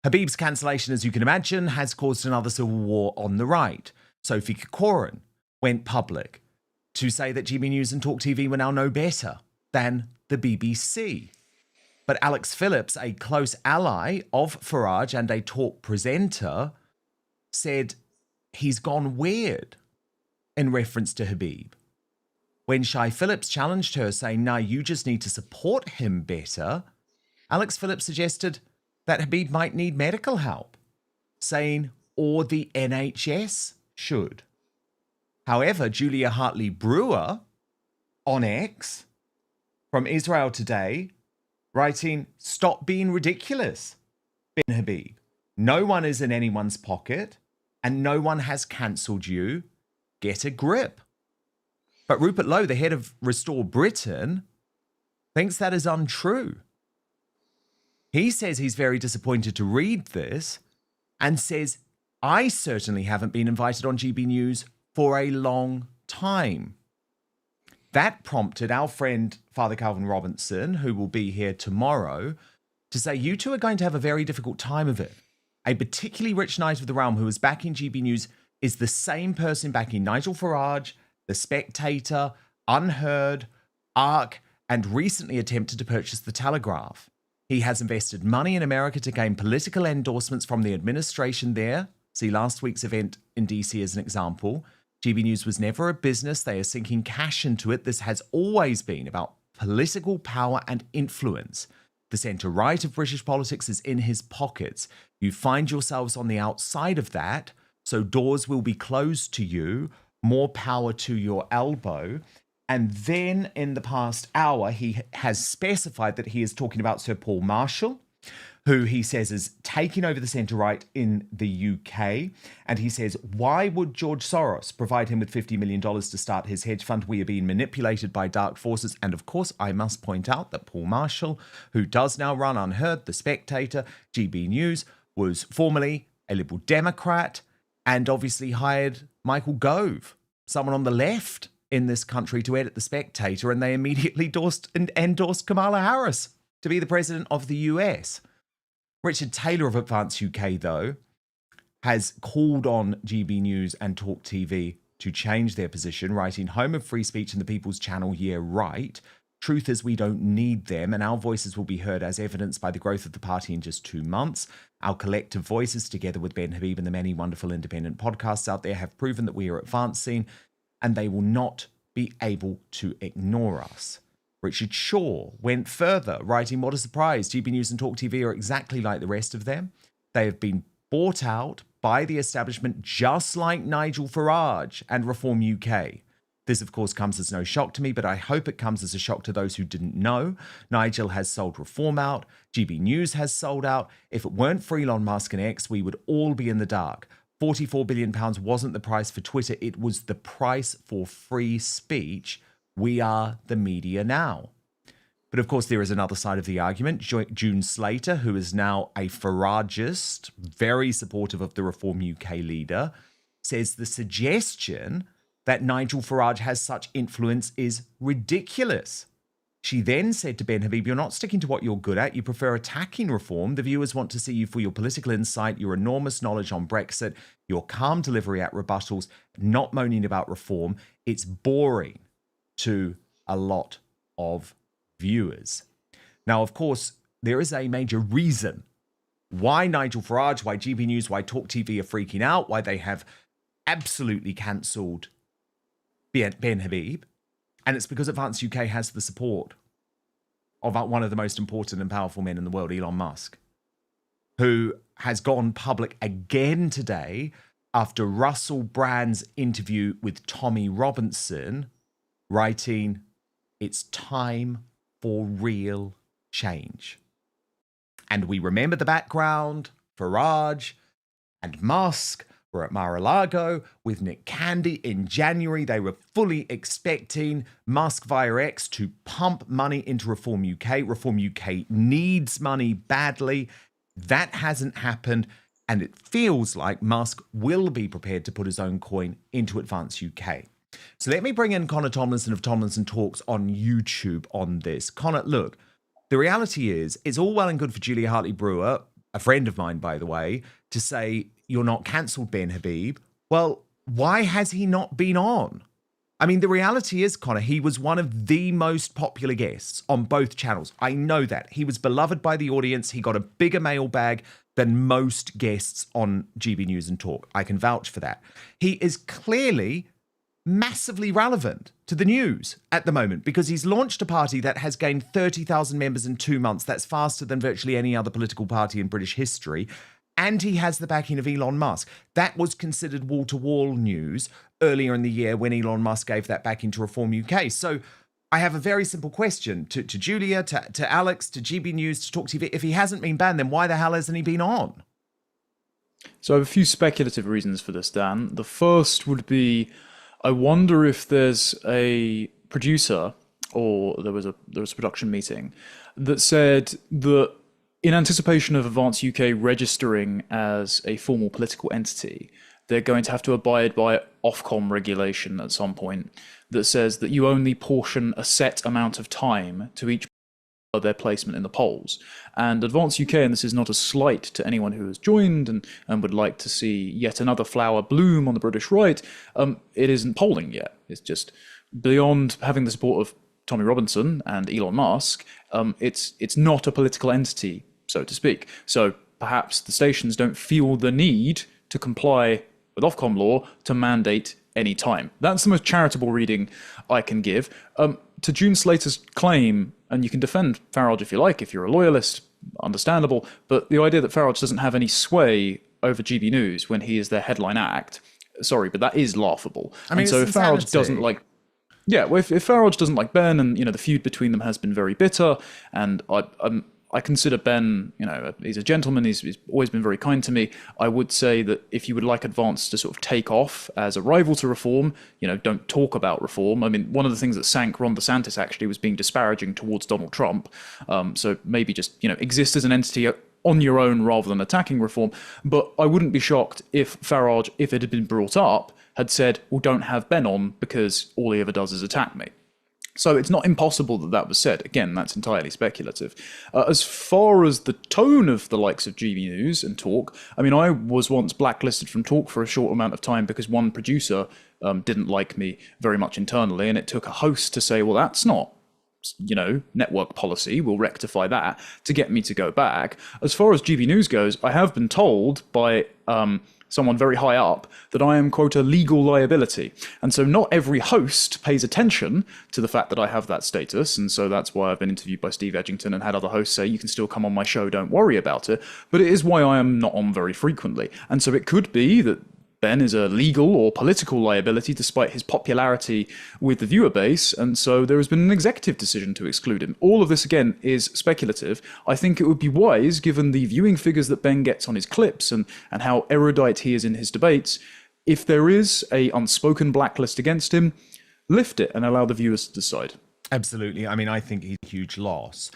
Habib's cancellation, as you can imagine, has caused another civil war on the right. Sophie Corcoran went public to say that GB News and Talk TV were now no better than the BBC. But Alex Phillips, a close ally of Farage and a Talk presenter, said he's gone weird in reference to Habib. When Shai Phillips challenged her, saying, no, you just need to support him better, Alex Phillips suggested that Habib might need medical help, saying, or the NHS should. However, Julia Hartley-Brewer on X from Israel Today, writing, "Stop being ridiculous, Ben Habib. No one is in anyone's pocket and no one has cancelled you. Get a grip." But Rupert Lowe, the head of Restore Britain, thinks that is untrue. He says he's very disappointed to read this and says, "I certainly haven't been invited on GB News for a long time." That prompted our friend Father Calvin Robinson, who will be here tomorrow, to say, "You two are going to have a very difficult time of it." A particularly rich knight of the realm who is backing GB News is the same person backing Nigel Farage, The Spectator, Unheard, ARC, and recently attempted to purchase The Telegraph. He has invested money in America to gain political endorsements from the administration there. See last week's event in DC as an example. GB News was never a business. They are sinking cash into it. This has always been about political power and influence. The centre-right of British politics is in his pockets. You find yourselves on the outside of that, so doors will be closed to you, more power to your elbow. And then in the past hour, he has specified that he is talking about Sir Paul Marshall, who he says is taking over the centre-right in the UK. And he says, why would George Soros provide him with $50 million to start his hedge fund? We are being manipulated by dark forces. And of course, I must point out that Paul Marshall, who does now run Unheard, The Spectator, GB News, was formerly a Liberal Democrat and obviously hired Michael Gove, someone on the left in this country, to edit The Spectator, and they immediately endorsed Kamala Harris to be the president of the US. Richard Taylor of Advance UK, though, has called on GB News and Talk TV to change their position, writing, "Home of free speech and the People's Channel, yeah, right. Truth is we don't need them, and our voices will be heard as evidenced by the growth of the party in just 2 months. Our collective voices, together with Ben Habib and the many wonderful independent podcasts out there, have proven that we are advancing, and they will not be able to ignore us." Richard Shaw went further, writing, "What a surprise. GB News and Talk TV are exactly like the rest of them. They have been bought out by the establishment, just like Nigel Farage and Reform UK. This, of course, comes as no shock to me, but I hope it comes as a shock to those who didn't know. Nigel has sold Reform out. GB News has sold out. If it weren't for Elon Musk and X, we would all be in the dark. £44 billion wasn't the price for Twitter. It was the price for free speech. We are the media now." But of course, there is another side of the argument. June Slater, who is now a Farageist, very supportive of the Reform UK leader, says the suggestion that Nigel Farage has such influence is ridiculous. She then said to Ben Habib, "You're not sticking to what you're good at. You prefer attacking Reform. The viewers want to see you for your political insight, your enormous knowledge on Brexit, your calm delivery at rebuttals, not moaning about Reform. It's boring to a lot of viewers." Now, of course, there is a major reason why Nigel Farage, why GB News, why Talk TV are freaking out, why they have absolutely cancelled Ben Habib. And it's because Advance UK has the support of one of the most important and powerful men in the world, Elon Musk, who has gone public again today after Russell Brand's interview with Tommy Robinson, writing, "It's time for real change." And we remember the background. Farage and Musk were at Mar-a-Lago with Nick Candy in January. They were fully expecting Musk via X to pump money into Reform UK. Reform UK needs money badly. That hasn't happened. And it feels like Musk will be prepared to put his own coin into Advance UK. So let me bring in Connor Tomlinson of Tomlinson Talks on YouTube on this. Connor, look, the reality is it's all well and good for Julia Hartley-Brewer, a friend of mine, by the way, to say you're not cancelled, Ben Habib. Well, why has he not been on? I mean, the reality is, Connor, he was one of the most popular guests on both channels. I know that. He was beloved by the audience. He got a bigger mailbag than most guests on GB News and Talk. I can vouch for that. He is clearly massively relevant to the news at the moment because he's launched a party that has gained 30,000 members in 2 months. That's faster than virtually any other political party in British history. And he has the backing of Elon Musk. That was considered wall-to-wall news earlier in the year when Elon Musk gave that backing to Reform UK. So I have a very simple question to Julia, to Alex, to GB News, to Talk TV. If he hasn't been banned, then why the hell hasn't he been on? So I have a few speculative reasons for this, Dan. The first would be, I wonder if there's a producer, or there was a production meeting that said that in anticipation of Advance UK registering as a formal political entity, they're going to have to abide by Ofcom regulation at some point that says that you only portion a set amount of time to each of their placement in the polls. And Advance UK, and this is not a slight to anyone who has joined and would like to see yet another flower bloom on the British right, it isn't polling yet. It's just beyond having the support of Tommy Robinson and Elon Musk, it's not a political entity, so to speak. So perhaps the stations don't feel the need to comply with Ofcom law to mandate any time. That's the most charitable reading I can give. To June Slater's claim, and you can defend Farage if you like, if you're a loyalist, understandable, but the idea that Farage doesn't have any sway over GB News when he is their headline act, sorry, but that is laughable. I mean, and so if Farage doesn't like... Yeah, well, if Farage doesn't like Ben, and the feud between them has been very bitter, and I consider Ben, he's a gentleman, he's always been very kind to me. I would say that if you would like Advance to sort of take off as a rival to Reform, don't talk about Reform. I mean, one of the things that sank Ron DeSantis actually was being disparaging towards Donald Trump. So maybe just, exist as an entity on your own rather than attacking Reform. But I wouldn't be shocked if Farage, if it had been brought up, had said, well, don't have Ben on because all he ever does is attack me. So it's not impossible that was said. Again, that's entirely speculative. As far as the tone of the likes of GB News and Talk, I mean, I was once blacklisted from Talk for a short amount of time because one producer didn't like me very much internally, and it took a host to say, well, that's not, network policy, we'll rectify that, to get me to go back. As far as GB News goes, I have been told by someone very high up that I am, quote, a legal liability. And so not every host pays attention to the fact that I have that status. And so that's why I've been interviewed by Steve Edgington and had other hosts say, you can still come on my show, don't worry about it. But it is why I am not on very frequently. And so it could be that Ben is a legal or political liability despite his popularity with the viewer base, and so there has been an executive decision to exclude him. All of this, again, is speculative. I think it would be wise, given the viewing figures that Ben gets on his clips and how erudite he is in his debates, if there is a unspoken blacklist against him, lift it and allow the viewers to decide. Absolutely. I mean, I think he's a huge loss,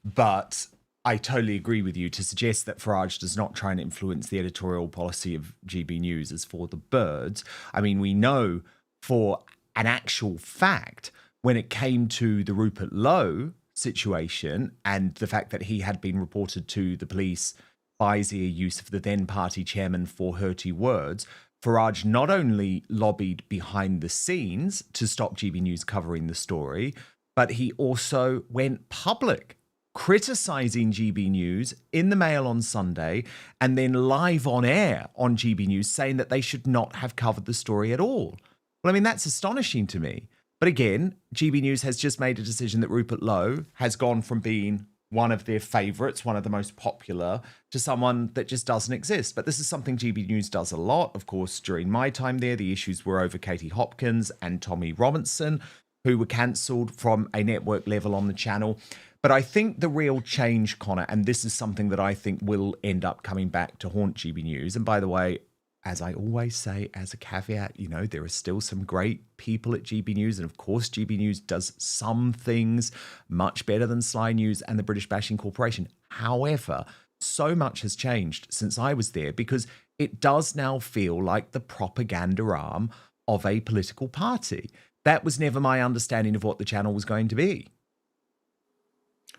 but I totally agree with you. To suggest that Farage does not try and influence the editorial policy of GB News is for the birds. I mean, we know for an actual fact when it came to the Rupert Lowe situation and the fact that he had been reported to the police by Zia Youssef, the then party chairman, for hurty words, Farage not only lobbied behind the scenes to stop GB News covering the story, but he also went public, criticising GB News in the Mail on Sunday and then live on air on GB News saying that they should not have covered the story at all. Well, I mean, that's astonishing to me. But again, GB News has just made a decision that Rupert Lowe has gone from being one of their favourites, one of the most popular, to someone that just doesn't exist. But this is something GB News does a lot. Of course, during my time there, the issues were over Katie Hopkins and Tommy Robinson, who were cancelled from a network level on the channel. But I think the real change, Connor, and this is something that I think will end up coming back to haunt GB News. And by the way, as I always say, as a caveat, there are still some great people at GB News. And of course, GB News does some things much better than Sly News and the British Bashing Corporation. However, so much has changed since I was there because it does now feel like the propaganda arm of a political party. That was never my understanding of what the channel was going to be.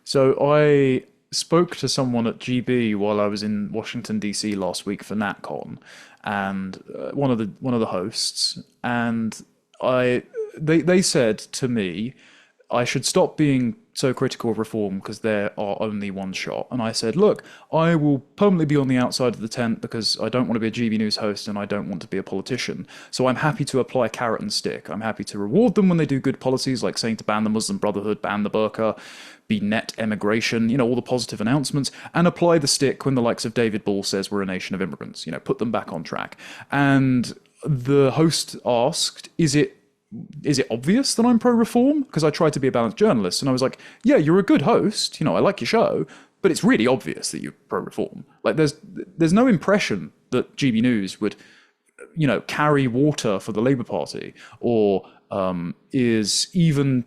So I spoke to someone at GB while I was in Washington, D.C. last week for NatCon, and one of the hosts, and they said to me, I should stop being so critical of Reform because there are only one shot. And I said, look, I will permanently be on the outside of the tent because I don't want to be a GB News host and I don't want to be a politician. So I'm happy to apply carrot and stick. I'm happy to reward them when they do good policies, like saying to ban the Muslim Brotherhood, ban the burqa, be net emigration, all the positive announcements, and apply the stick when the likes of David Ball says we're a nation of immigrants, put them back on track. And the host asked, is it is it obvious that I'm pro-reform? Because I try to be a balanced journalist, and I was like, yeah, you're a good host, I like your show, but it's really obvious that you're pro-reform. Like, there's no impression that GB News would, carry water for the Labour Party, or is even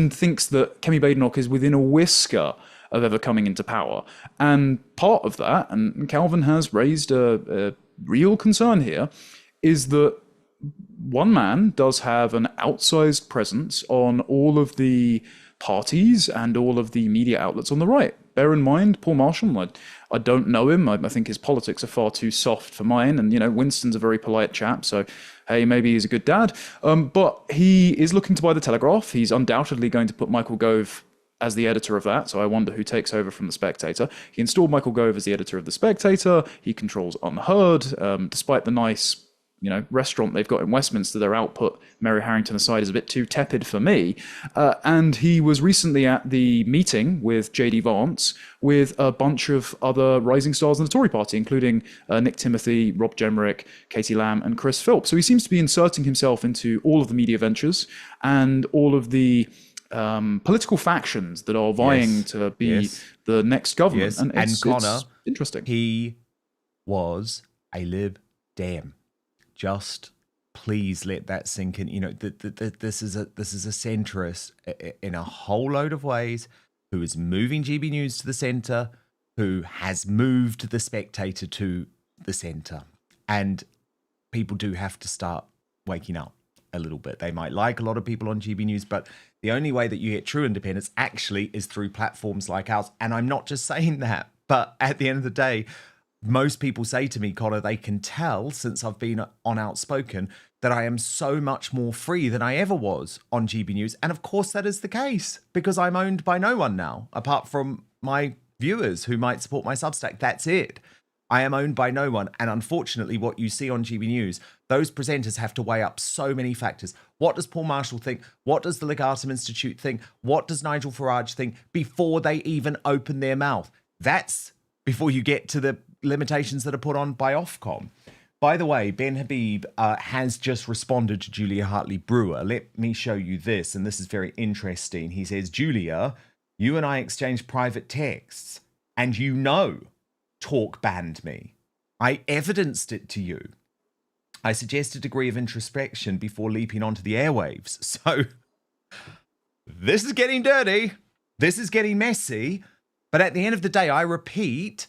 thinks that Kemi Badenoch is within a whisker of ever coming into power. And part of that, and Calvin has raised a real concern here, is that one man does have an outsized presence on all of the parties and all of the media outlets on the right. Bear in mind, Paul Marshall, I don't know him. I think his politics are far too soft for mine. And, Winston's a very polite chap, so, hey, maybe he's a good dad. But he is looking to buy The Telegraph. He's undoubtedly going to put Michael Gove as the editor of that, so I wonder who takes over from The Spectator. He installed Michael Gove as the editor of The Spectator. He controls Unheard, despite the nice restaurant they've got in Westminster. Their output, Mary Harrington aside, is a bit too tepid for me. And he was recently at the meeting with JD Vance with a bunch of other rising stars in the Tory party, including Nick Timothy, Rob Jemerick, Katie Lamb, and Chris Philp. So he seems to be inserting himself into all of the media ventures and all of the political factions that are vying to be the next government. Yes. And Connor, it's interesting. He was a Lib Dem. Just please let that sink in. This is a centrist in a whole load of ways, who is moving GB News to the centre, who has moved The Spectator to the centre. And people do have to start waking up a little bit. They might like a lot of people on GB News, but the only way that you get true independence actually is through platforms like ours. And I'm not just saying that, but at the end of the day, most people say to me, Connor, they can tell since I've been on Outspoken that I am so much more free than I ever was on GB News. And of course that is the case, because I'm owned by no one now, apart from my viewers who might support my Substack. That's it. I am owned by no one. And unfortunately, what you see on GB News, those presenters have to weigh up so many factors. What does Paul Marshall think? What does the Legatum Institute think? What does Nigel Farage think before they even open their mouth? That's before you get to the limitations that are put on by Ofcom. By the way, Ben Habib has just responded to Julia Hartley-Brewer. Let me show you this, and this is very interesting. He says, Julia, you and I exchanged private texts, and Talk banned me. I evidenced it to you. I suggest a degree of introspection before leaping onto the airwaves. So, this is getting dirty. This is getting messy. But at the end of the day, I repeat,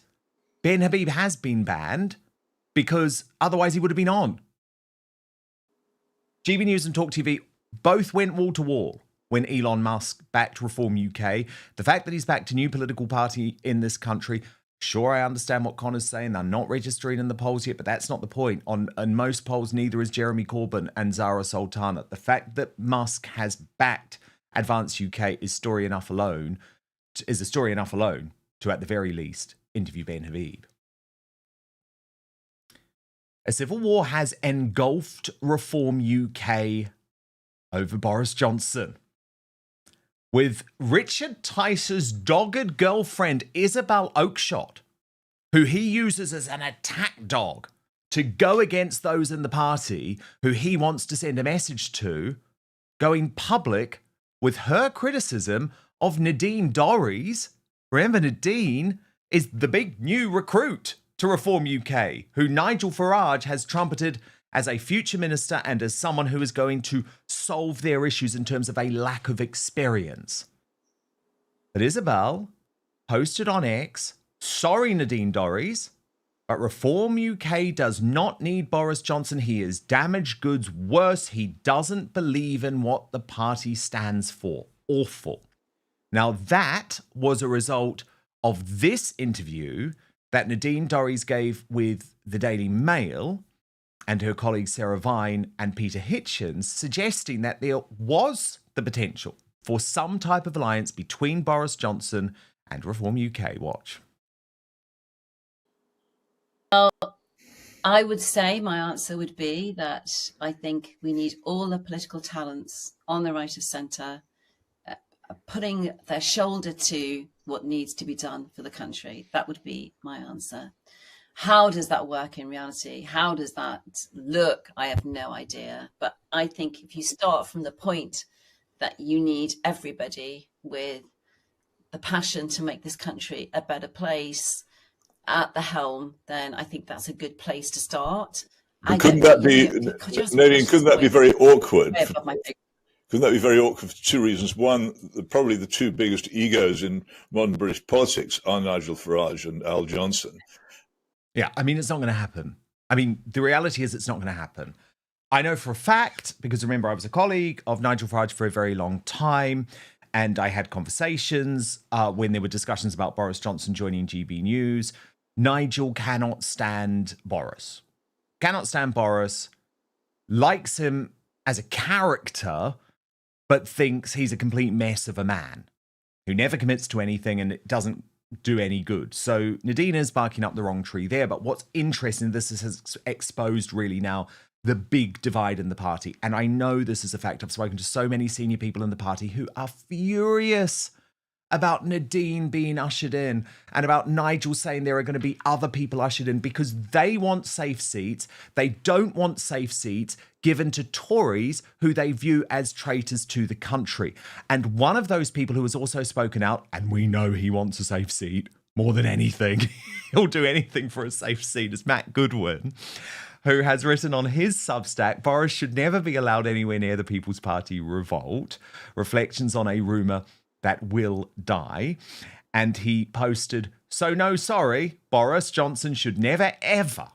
Ben Habib has been banned because otherwise he would have been on. GB News and Talk TV both went wall to wall when Elon Musk backed Reform UK. The fact that he's backed a new political party in this country, sure, I understand what Connor's saying. They're not registering in the polls yet, but that's not the point. On most polls, neither is Jeremy Corbyn and Zara Sultana. The fact that Musk has backed Advance UK is a story enough alone to, at the very least, interview Ben Habib. A civil war has engulfed Reform UK over Boris Johnson, with Richard Tice's dogged girlfriend Isabel Oakeshott, who he uses as an attack dog to go against those in the party who he wants to send a message to, going public with her criticism of Nadine Dorries. Remember, Nadine is the big new recruit to Reform UK, who Nigel Farage has trumpeted as a future minister and as someone who is going to solve their issues in terms of a lack of experience. But Isabel posted on X, sorry Nadine Dorries, but Reform UK does not need Boris Johnson. He is damaged goods. Worse, he doesn't believe in what the party stands for. Awful. Now that was a result of this interview that Nadine Dorries gave with the Daily Mail and her colleagues Sarah Vine and Peter Hitchens, suggesting that there was the potential for some type of alliance between Boris Johnson and Reform UK. Watch. Well, I would say my answer would be that I think we need all the political talents on the right of centre putting their shoulder to what needs to be done for the country. That would be my answer. How does that work in reality? How does that look? I have no idea. But I think if you start from the point that you need everybody with the passion to make this country a better place at the helm, then I think that's a good place to start. But couldn't that be, Nadine, couldn't that be very awkward? Couldn't that be very awkward for two reasons? One, probably the two biggest egos in modern British politics are Nigel Farage and Al Johnson. Yeah, I mean, it's not going to happen. I mean, the reality is it's not going to happen. I know for a fact, because remember, I was a colleague of Nigel Farage for a very long time, and I had conversations when there were discussions about Boris Johnson joining GB News. Nigel cannot stand Boris. Cannot stand Boris, likes him as a character, but thinks he's a complete mess of a man who never commits to anything and it doesn't do any good. So Nadine is barking up the wrong tree there. But what's interesting, this has exposed really now the big divide in the party. And I know this is a fact. I've spoken to so many senior people in the party who are furious about Nadine being ushered in and about Nigel saying there are going to be other people ushered in because they want safe seats. They don't want safe seats given to Tories who they view as traitors to the country. And one of those people who has also spoken out, and we know he wants a safe seat more than anything, he'll do anything for a safe seat, is Matt Goodwin, who has written on his Substack, Boris should never be allowed anywhere near the People's Party revolt, reflections on a rumour that will die. And he posted, so no, sorry, Boris Johnson should never, ever,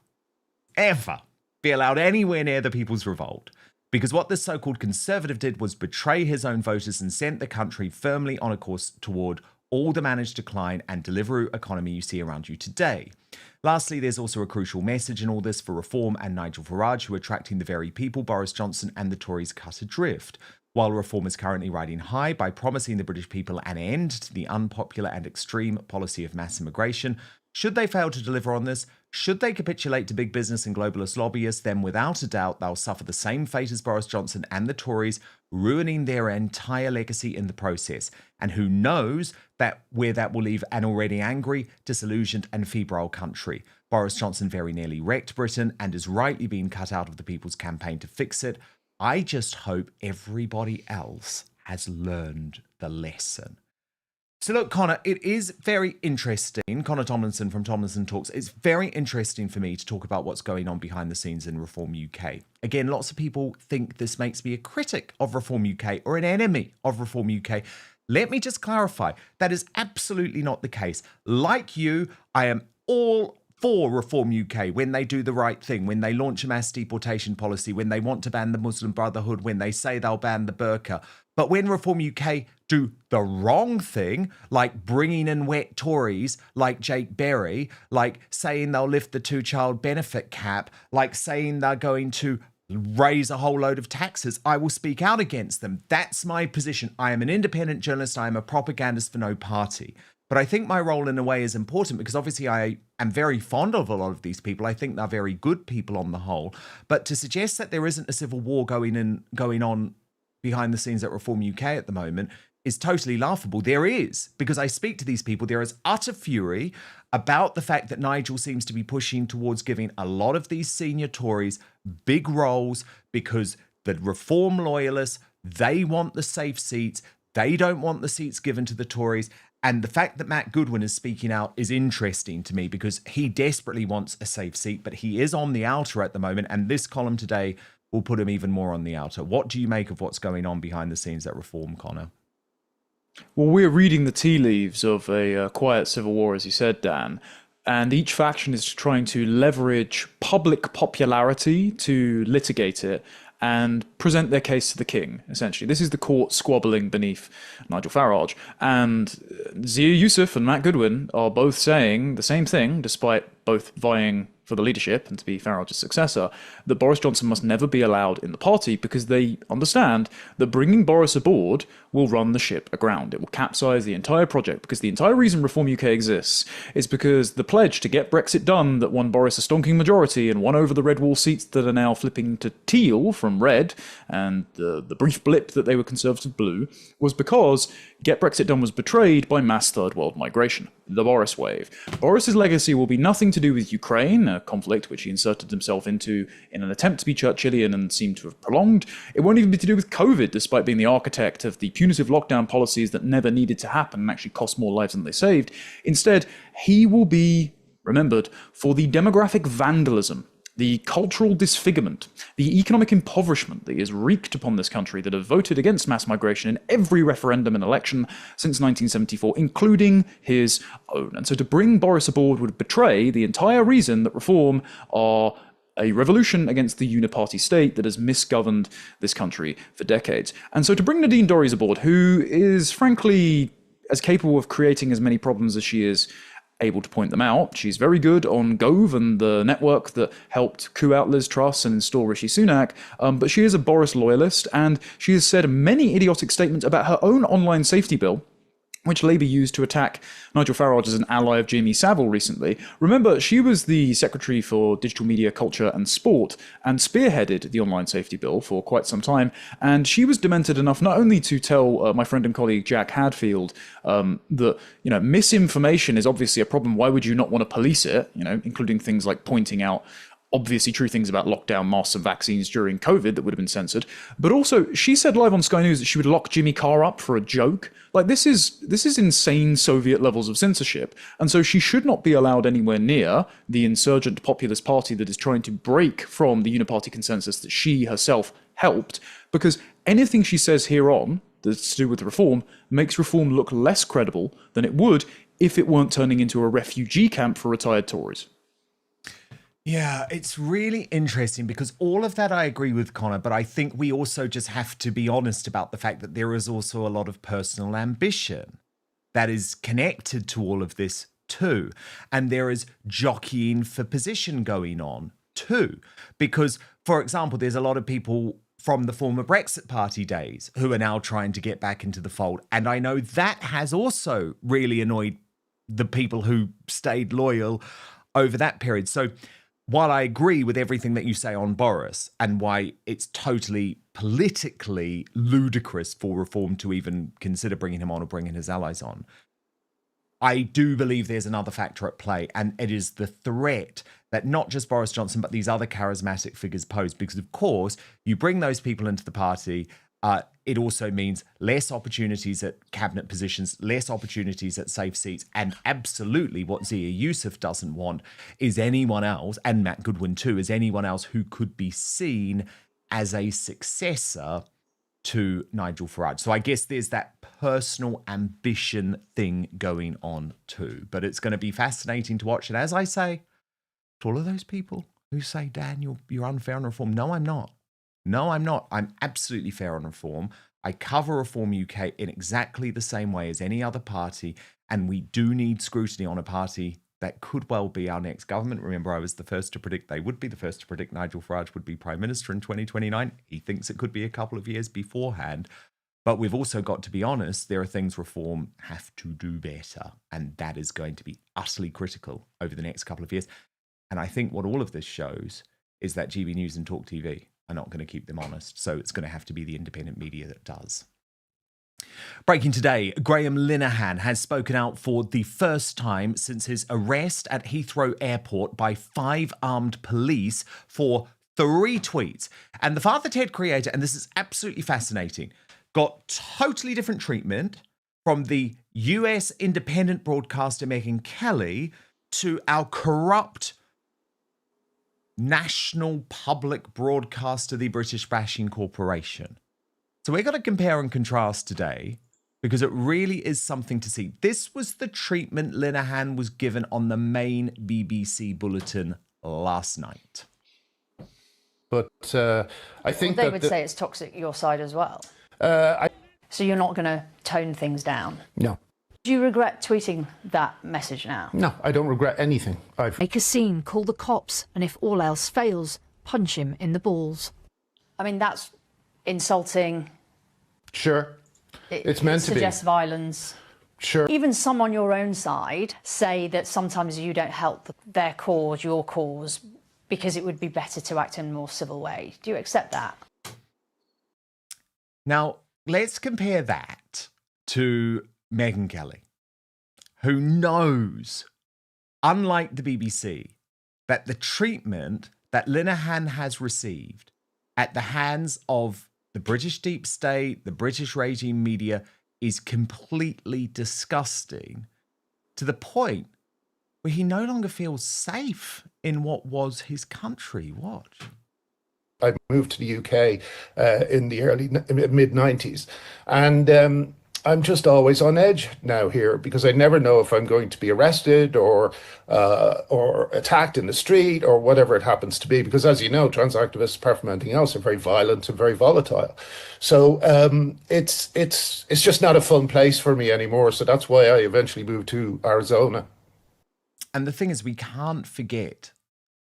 ever be allowed anywhere near the People's Revolt. Because what this so-called Conservative did was betray his own voters and sent the country firmly on a course toward all the managed decline and Deliveroo economy you see around you today. Lastly, there's also a crucial message in all this for Reform and Nigel Farage, who are attracting the very people Boris Johnson and the Tories cut adrift. While Reform is currently riding high by promising the British people an end to the unpopular and extreme policy of mass immigration, should they fail to deliver on this, should they capitulate to big business and globalist lobbyists, then without a doubt they'll suffer the same fate as Boris Johnson and the Tories, ruining their entire legacy in the process. And who knows where that will leave an already angry, disillusioned and febrile country. Boris Johnson very nearly wrecked Britain and is rightly being cut out of the People's Campaign to fix it. I just hope everybody else has learned the lesson. So look, Connor, it is very interesting. Connor Tomlinson from Tomlinson Talks. It's very interesting for me to talk about what's going on behind the scenes in Reform UK. Again, lots of people think this makes me a critic of Reform UK or an enemy of Reform UK. Let me just clarify. That is absolutely not the case. Like you, I am all for Reform UK when they do the right thing, when they launch a mass deportation policy, when they want to ban the Muslim Brotherhood, when they say they'll ban the burqa. But when Reform UK do the wrong thing, like bringing in wet Tories like Jake Berry, like saying they'll lift the two-child benefit cap, like saying they're going to raise a whole load of taxes, I will speak out against them. That's my position. I am an independent journalist. I am a propagandist for no party. But I think my role in a way is important because obviously I am very fond of a lot of these people. I think they're very good people on the whole. But to suggest that there isn't a civil war going on behind the scenes at Reform UK at the moment is totally laughable. There is, because I speak to these people, there is utter fury about the fact that Nigel seems to be pushing towards giving a lot of these senior Tories big roles because the Reform loyalists, they want the safe seats. They don't want the seats given to the Tories. And the fact that Matt Goodwin is speaking out is interesting to me because he desperately wants a safe seat, but he is on the outer at the moment. And this column today will put him even more on the outer. What do you make of what's going on behind the scenes at Reform, Connor? Well, we're reading the tea leaves of a quiet civil war, as you said, Dan. And each faction is trying to leverage public popularity to litigate it and present their case to the king, essentially. This is the court squabbling beneath Nigel Farage. And Zia Youssef and Matt Goodwin are both saying the same thing, despite both vying for the leadership and to be Farage's successor, that Boris Johnson must never be allowed in the party because they understand that bringing Boris aboard will run the ship aground. It will capsize the entire project, because the entire reason Reform UK exists is because the pledge to get Brexit done that won Boris a stonking majority and won over the red wall seats that are now flipping to teal from red, and the brief blip that they were Conservative blue, was because Get Brexit Done was betrayed by mass third world migration, the Boris wave. Boris's legacy will be nothing to do with Ukraine, a conflict which he inserted himself into in an attempt to be Churchillian and seemed to have prolonged. It won't even be to do with COVID, despite being the architect of the punitive lockdown policies that never needed to happen and actually cost more lives than they saved. Instead, he will be remembered for the demographic vandalism, the cultural disfigurement, the economic impoverishment that is wreaked upon this country that have voted against mass migration in every referendum and election since 1974, including his own. And so to bring Boris aboard would betray the entire reason that Reform are a revolution against the uniparty state that has misgoverned this country for decades. And so to bring Nadine Dorries aboard, who is frankly as capable of creating as many problems as she is able to point them out. She's very good on Gove and the network that helped coup out Liz Truss and install Rishi Sunak, but she is a Boris loyalist, and she has said many idiotic statements about her own online safety bill, which Labour used to attack Nigel Farage as an ally of Jamie Savile recently. Remember, she was the Secretary for Digital Media, Culture and Sport and spearheaded the online safety bill for quite some time. And she was demented enough not only to tell my friend and colleague Jack Hadfield that, misinformation is obviously a problem. Why would you not want to police it? Including things like pointing out obviously true things about lockdown, masks and vaccines during COVID that would have been censored. But also, she said live on Sky News that she would lock Jimmy Carr up for a joke. Like, this is insane Soviet levels of censorship. And so she should not be allowed anywhere near the insurgent populist party that is trying to break from the uniparty consensus that she herself helped, because anything she says here on that's to do with Reform makes Reform look less credible than it would if it weren't turning into a refugee camp for retired Tories. Yeah, it's really interesting because all of that I agree with, Connor, but I think we also just have to be honest about the fact that there is also a lot of personal ambition that is connected to all of this too. And there is jockeying for position going on too. Because, for example, there's a lot of people from the former Brexit Party days who are now trying to get back into the fold. And I know that has also really annoyed the people who stayed loyal over that period. So while I agree with everything that you say on Boris and why it's totally politically ludicrous for Reform to even consider bringing him on or bringing his allies on, I do believe there's another factor at play, and it is the threat that not just Boris Johnson, but these other charismatic figures pose. Because, of course, you bring those people into the party, it also means less opportunities at cabinet positions, less opportunities at safe seats, and absolutely what Zia Youssef doesn't want is anyone else, and Matt Goodwin too, is anyone else who could be seen as a successor to Nigel Farage. So I guess there's that personal ambition thing going on too. But it's going to be fascinating to watch. And as I say, to all of those people who say, Dan, you're unfair on Reform. No, I'm not. No, I'm not. I'm absolutely fair on Reform. I cover Reform UK in exactly the same way as any other party, and we do need scrutiny on a party that could well be our next government. Remember, I was the first to predict they would be the first to predict Nigel Farage would be Prime Minister in 2029. He thinks it could be a couple of years beforehand. But we've also got to be honest, there are things Reform have to do better, and that is going to be utterly critical over the next couple of years. And I think what all of this shows is that GB News and Talk TV are not going to keep them honest. So it's going to have to be the independent media that does. Breaking today, Graeme Linehan has spoken out for the first time since his arrest at Heathrow Airport by 5 armed police for 3 tweets. And the Father Ted creator, and this is absolutely fascinating, got totally different treatment from the US independent broadcaster Megyn Kelly to our corrupt national public broadcaster, the British Bashing Corporation. So we're going to compare and contrast today because it really is something to see. This was the treatment Linehan was given on the main BBC bulletin last night. But I think they would say it's toxic your side as well. So you're not going to tone things down? No. Do you regret tweeting that message now? No, I don't regret anything. Make a scene, call the cops, and if all else fails, punch him in the balls. I mean, that's insulting. Sure. It's meant to be. It suggests violence. Sure. Even some on your own side say that sometimes you don't help their cause, your cause, because it would be better to act in a more civil way. Do you accept that? Now, let's compare that to Megyn Kelly, who knows, unlike the BBC, that the treatment that Linehan has received at the hands of the British deep state, the British regime media, is completely disgusting, to the point where he no longer feels safe in what was his country. Watch. I moved to the UK in the mid-90s, and I'm just always on edge now here, because I never know if I'm going to be arrested or attacked in the street or whatever it happens to be. Because, as you know, trans activists, apart from anything else, are very violent and very volatile. So it's just not a fun place for me anymore. So that's why I eventually moved to Arizona. And the thing is, we can't forget.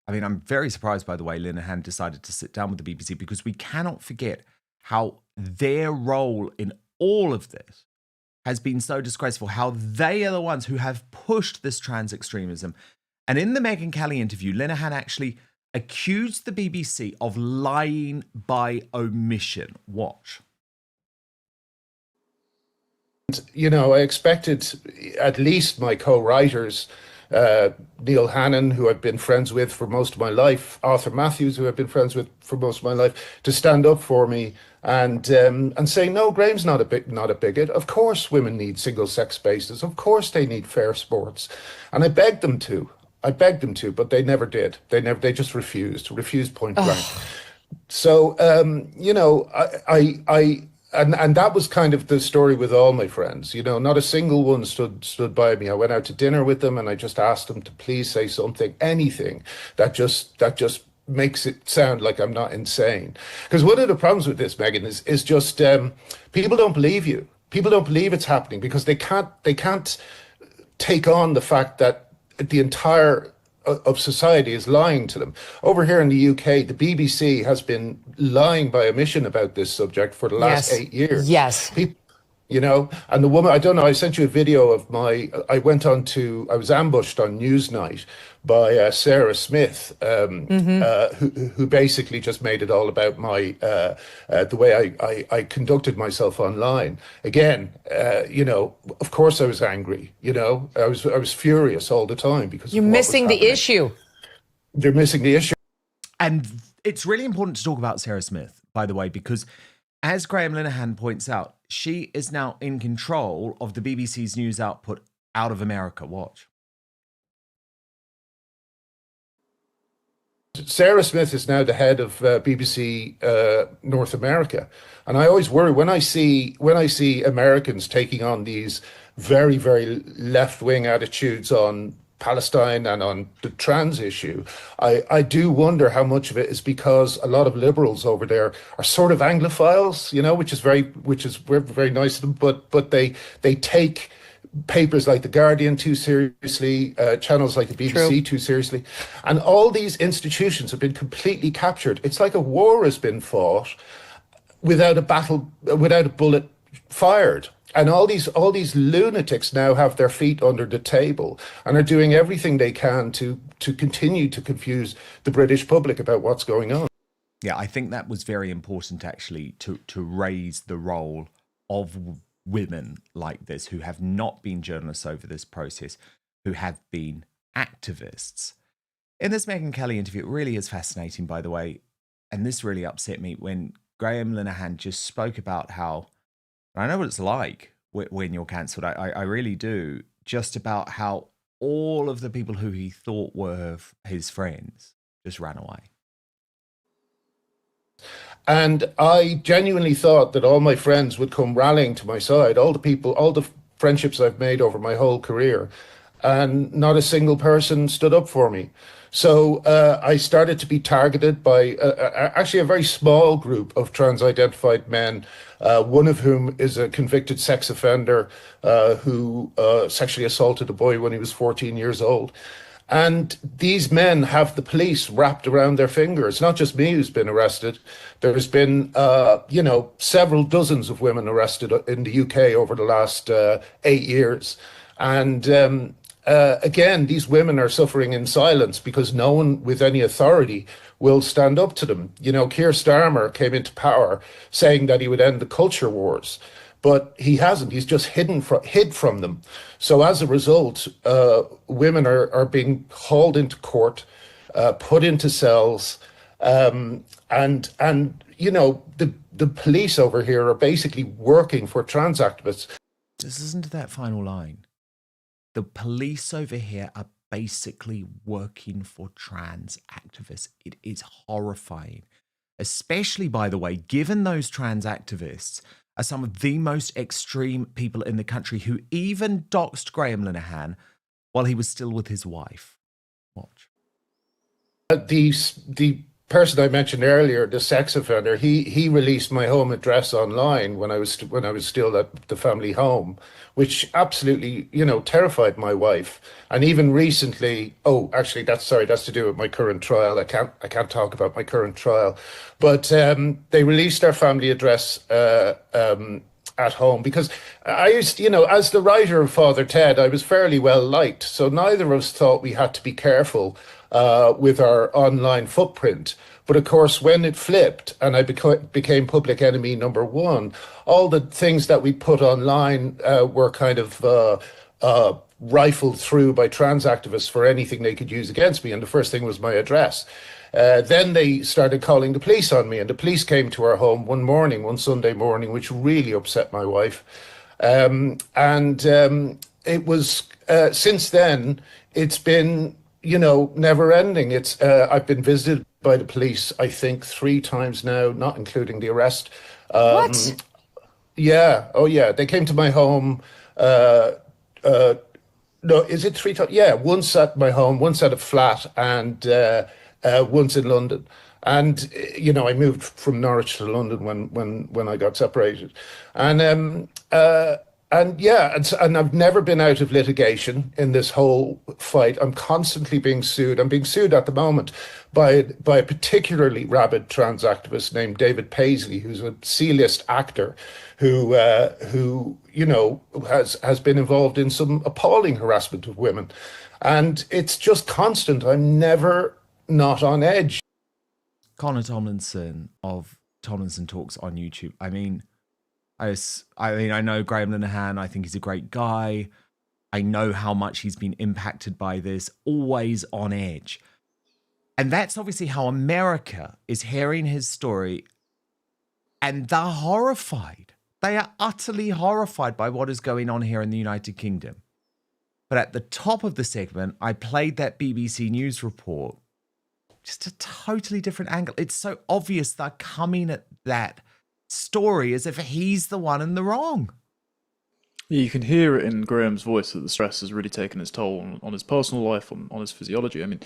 I mean, I'm very surprised, by the way, Linehan decided to sit down with the BBC, because we cannot forget how their role in all of this has been so disgraceful, how they are the ones who have pushed this trans extremism. And in the Megyn Kelly interview, Linehan actually accused the BBC of lying by omission. Watch. You know, I expected at least my co-writers, Neil Hannon, who I've been friends with for most of my life, Arthur Matthews, who I've been friends with for most of my life, to stand up for me and say, no, Graeme's not a bigot. Of course women need single-sex spaces. Of course they need fair sports. And I begged them to, but they never did. They just refused point blank. So, you know, And that was kind of the story with all my friends. You know, not a single one stood by me. I went out to dinner with them and I just asked them to please say something, anything that just makes it sound like I'm not insane. Because one of the problems with this, Megyn, is just people don't believe you. People don't believe it's happening because they can't take on the fact that the entire of society is lying to them. Over here in the UK, the BBC has been lying by omission about this subject for the last 8 years. Yes. You know, and the woman, I don't know, I sent you a video of I was ambushed on Newsnight by Sarah Smith, who basically just made it all about the way I conducted myself online. Again, you know, of course I was angry, you know, I was furious all the time because you're missing the issue. They're missing the issue. And it's really important to talk about Sarah Smith, by the way, because as Graeme Linehan points out, she is now in control of the BBC's news output out of America. Watch. Sarah Smith is now the head of BBC North America, and I always worry when I see Americans taking on these very, very left-wing attitudes on Palestine and on the trans issue. I do wonder how much of it is because a lot of liberals over there are sort of Anglophiles, you know, which is very nice of them, but they take papers like The Guardian too seriously, channels like the BBC too seriously. And all these institutions have been completely captured. It's like a war has been fought without a bullet fired. And all these lunatics now have their feet under the table and are doing everything they can to continue to confuse the British public about what's going on. Yeah, I think that was very important actually to raise the role of women like this who have not been journalists over this process, who have been activists. In this Megyn Kelly interview, it really is fascinating, by the way, and this really upset me when Graeme Linehan just spoke about how, I know what it's like when you're cancelled, I really do, just about how all of the people who he thought were his friends just ran away. And I genuinely thought that all my friends would come rallying to my side, all the friendships I've made over my whole career. and not a single person stood up for me. So I started to be targeted by actually a very small group of trans-identified men, one of whom is a convicted sex offender who sexually assaulted a boy when he was 14 years old. And these men have the police wrapped around their fingers. Not just me who's been arrested. There's been, several dozens of women arrested in the UK over the last 8 years. And again, these women are suffering in silence because no one with any authority will stand up to them. You know, Keir Starmer came into power saying that he would end the culture wars, but he hasn't. He's just hid from them. So as a result, women are being hauled into court, put into cells, and you know, the police over here are basically working for trans activists. Just listen to that final line. The police over here are basically working for trans activists. It is horrifying, especially, by the way, given those trans activists are some of the most extreme people in the country who even doxed Graeme Linehan while he was still with his wife. Watch. The person I mentioned earlier, the sex offender, he released my home address online when I was still at the family home, which absolutely, you know, terrified my wife. And even recently, that's to do with my current trial. I can't talk about my current trial, but they released our family address at home because I used, you know, as the writer of Father Ted, I was fairly well liked. So neither of us thought we had to be careful with our online footprint. But of course, when it flipped and I became public enemy number one, all the things that we put online were kind of rifled through by trans activists for anything they could use against me. And the first thing was my address. Then they started calling the police on me, and the police came to our home one Sunday morning, which really upset my wife. It was, since then, it's been, you know, never ending. It's I've been visited by the police, I think 3 times now, not including the arrest. What? Yeah. Oh yeah. They came to my home. No, is it 3 times? Yeah. Once at my home, once at a flat, and once in London. And, you know, I moved from Norwich to London when I got separated. And I've never been out of litigation in this whole fight. I'm constantly being sued. I'm being sued at the moment by a particularly rabid trans activist named David Paisley, who's a C-list actor who you know, has been involved in some appalling harassment of women. And it's just constant. I'm never not on edge. Connor Tomlinson of Tomlinson Talks on YouTube. I mean, I know Graeme Linehan. I think he's a great guy. I know how much he's been impacted by this, always on edge. And that's obviously how America is hearing his story, and they're horrified. They are utterly horrified by what is going on here in the United Kingdom. But at the top of the segment, I played that BBC News report, just a totally different angle. It's so obvious they're coming at that story as if he's the one in the wrong. Yeah, you can hear it in Graham's voice that the stress has really taken its toll on his personal life, on his physiology. I mean,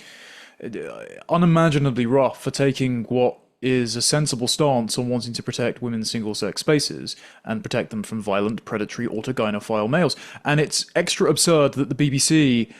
unimaginably rough for taking what is a sensible stance on wanting to protect women's single-sex spaces and protect them from violent, predatory, autogynophile males. And it's extra absurd that the BBC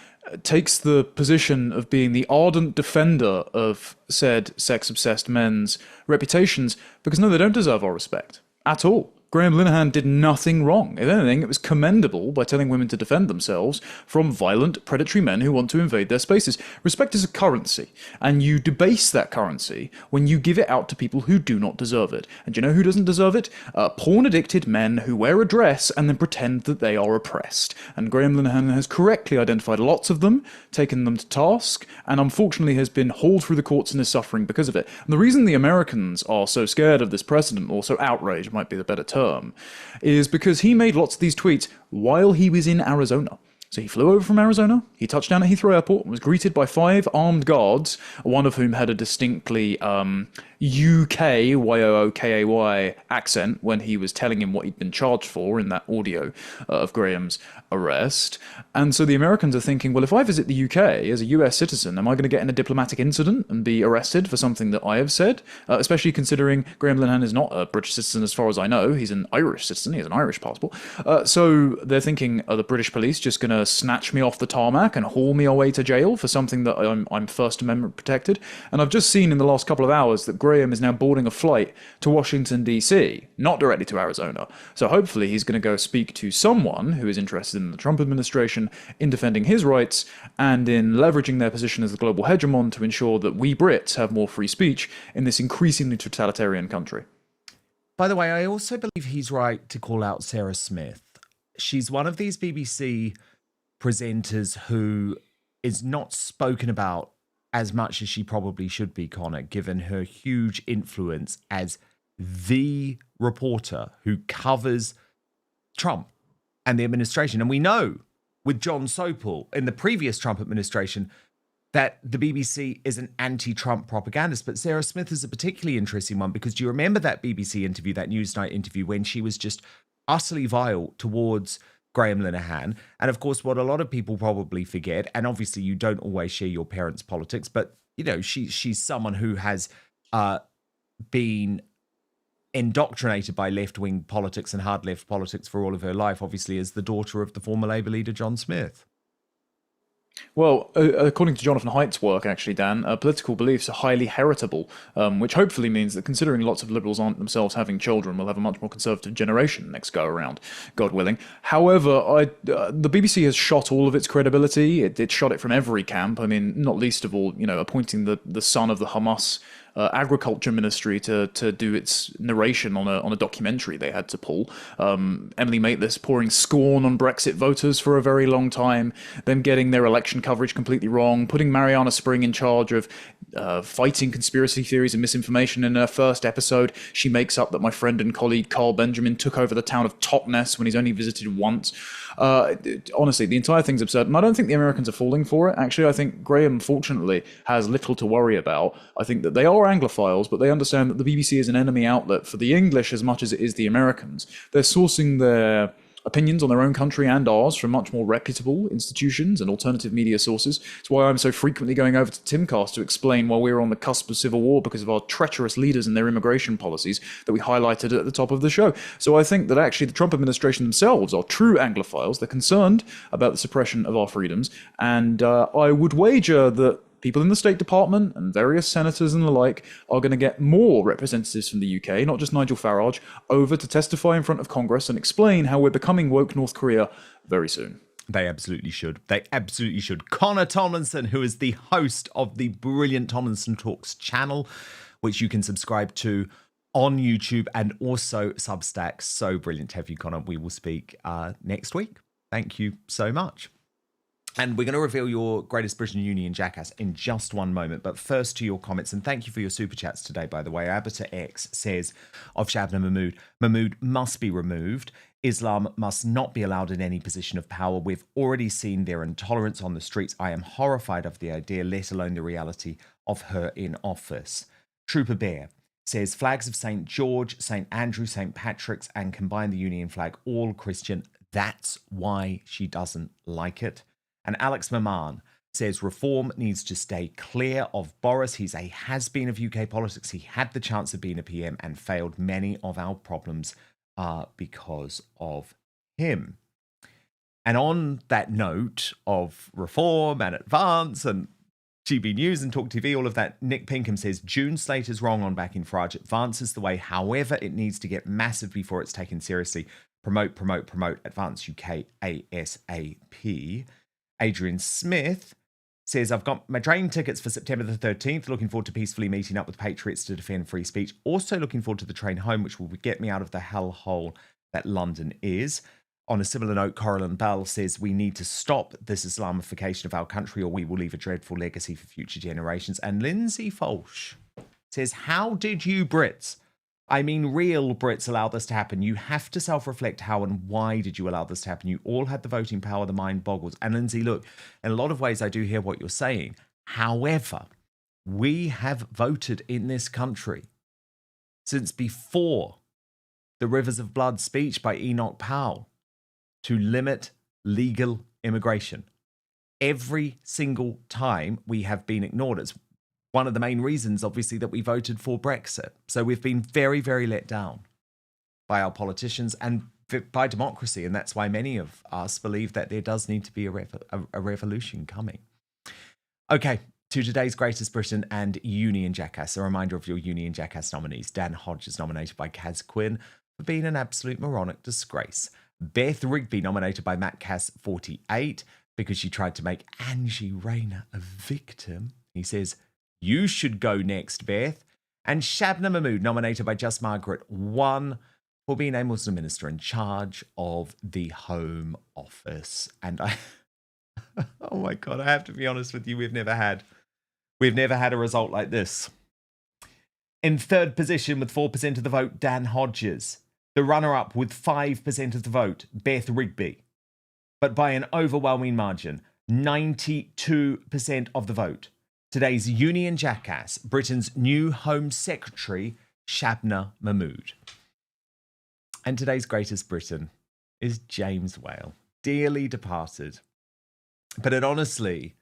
takes the position of being the ardent defender of said sex-obsessed men's reputations, because no, they don't deserve our respect at all. Graeme Linehan did nothing wrong. If anything, it was commendable by telling women to defend themselves from violent, predatory men who want to invade their spaces. Respect is a currency, and you debase that currency when you give it out to people who do not deserve it. And do you know who doesn't deserve it? Porn-addicted men who wear a dress and then pretend that they are oppressed. And Graeme Linehan has correctly identified lots of them, taken them to task, and unfortunately has been hauled through the courts and is suffering because of it. And the reason the Americans are so scared of this precedent, or so outraged might be the better term, is because he made lots of these tweets while he was in Arizona. So he flew over from Arizona, he touched down at Heathrow Airport, and was greeted by 5 armed guards, one of whom had a distinctly UK, Y-O-O-K-A-Y accent when he was telling him what he'd been charged for in that audio of Graeme's arrest. And so the Americans are thinking, well, if I visit the UK as a US citizen, am I going to get in a diplomatic incident and be arrested for something that I have said? Especially considering Graeme Linehan is not a British citizen as far as I know. He's an Irish citizen. He has an Irish passport. So they're thinking, are the British police just going to snatch me off the tarmac and haul me away to jail for something that I'm First Amendment protected? And I've just seen in the last couple of hours that Graeme is now boarding a flight to Washington, D.C., not directly to Arizona. So hopefully he's going to go speak to someone who is interested in the Trump administration, in defending his rights, and in leveraging their position as the global hegemon to ensure that we Brits have more free speech in this increasingly totalitarian country. By the way, I also believe he's right to call out Sarah Smith. She's one of these BBC presenters who is not spoken about as much as she probably should be, Connor, given her huge influence as the reporter who covers Trump and the administration. And we know with John Sopel in the previous Trump administration that the BBC is an anti-Trump propagandist. But Sarah Smith is a particularly interesting one, because do you remember that BBC interview, that Newsnight interview, when she was just utterly vile towards Graeme Linehan? And of course, what a lot of people probably forget, and obviously you don't always share your parents' politics, but you know, she's someone who has been indoctrinated by left-wing politics and hard left politics for all of her life, obviously as the daughter of the former Labour leader John Smith. Well, according to Jonathan Haidt's work, actually, Dan, political beliefs are highly heritable, which hopefully means that considering lots of liberals aren't themselves having children, we'll have a much more conservative generation next go around, God willing. However, the BBC has shot all of its credibility. It shot it from every camp. I mean, not least of all, appointing the son of the Hamas agriculture ministry to do its narration on a documentary they had to pull. Emily Maitlis pouring scorn on Brexit voters for a very long time, them getting their election coverage completely wrong, putting Mariana Spring in charge of fighting conspiracy theories and misinformation. In her first episode, she makes up that my friend and colleague Carl Benjamin took over the town of Totnes when he's only visited once. Honestly, the entire thing's absurd, and I don't think the Americans are falling for it. Actually, I think Graeme, fortunately, has little to worry about. I think that they are Anglophiles, but they understand that the BBC is an enemy outlet for the English as much as it is the Americans. They're sourcing their opinions on their own country and ours from much more reputable institutions and alternative media sources. It's why I'm so frequently going over to Timcast to explain why we're on the cusp of civil war because of our treacherous leaders and their immigration policies that we highlighted at the top of the show. So I think that actually the Trump administration themselves are true Anglophiles. They're concerned about the suppression of our freedoms, and I would wager that people in the State Department and various senators and the like are going to get more representatives from the UK, not just Nigel Farage, over to testify in front of Congress and explain how we're becoming woke North Korea very soon. They absolutely should. They absolutely should. Connor Tomlinson, who is the host of the brilliant Tomlinson Talks channel, which you can subscribe to on YouTube and also Substack. So brilliant to have you, Connor. We will speak next week. Thank you so much. And we're going to reveal your greatest Britain Union Jackass in just one moment. But first to your comments, and thank you for your super chats today, by the way. Abata X says of Shabana Mahmood, Mahmood must be removed. Islam must not be allowed in any position of power. We've already seen their intolerance on the streets. I am horrified of the idea, let alone the reality of her in office. Trooper Bear says flags of St. George, St. Andrew, St. Patrick's, and combine the Union flag, all Christian. That's why she doesn't like it. And Alex Maman says reform needs to stay clear of Boris. He's a has-been of UK politics. He had the chance of being a PM and failed. Many of our problems are because of him. And on that note of reform and advance and GB News and Talk TV, all of that, Nick Pinkham says June slate is wrong on backing Farage. Advance is the way. However, it needs to get massive before it's taken seriously. Promote, promote, promote. Advance UK ASAP. Adrian Smith says, I've got my train tickets for September the 13th. Looking forward to peacefully meeting up with patriots to defend free speech. Also looking forward to the train home, which will get me out of the hellhole that London is. On a similar note, Coraline Bell says, we need to stop this Islamification of our country or we will leave a dreadful legacy for future generations. And Lindsay Folsh says, how did you Brits I mean, real Brits allow this to happen. You have to self-reflect how and why did you allow this to happen. You all had the voting power, the mind boggles. And Lindsay, look, in a lot of ways, I do hear what you're saying. However, we have voted in this country since before the Rivers of Blood speech by Enoch Powell to limit legal immigration. Every single time we have been ignored. It's one of the main reasons, obviously, that we voted for Brexit. So we've been very, very let down by our politicians and by democracy. And that's why many of us believe that there does need to be a revolution coming. Okay, to today's Greatest Britain and Uni and Jackass. A reminder of your Uni and Jackass nominees. Dan Hodge is nominated by Kaz Quinn for being an absolute moronic disgrace. Beth Rigby nominated by Matt Cass 48 because she tried to make Angie Rayner a victim. He says, "You should go next, Beth." And Shabana Mahmood, nominated by Just Margaret 1 for being a Muslim minister in charge of the Home Office. And oh my God, I have to be honest with you, we've never had a result like this. In third position with 4% of the vote, Dan Hodges. The runner-up with 5% of the vote, Beth Rigby. But by an overwhelming margin, 92% of the vote. Today's Uni and Jackass, Britain's new Home Secretary, Shabana Mahmood. And today's Greatest Britain is James Whale, dearly departed. But it honestly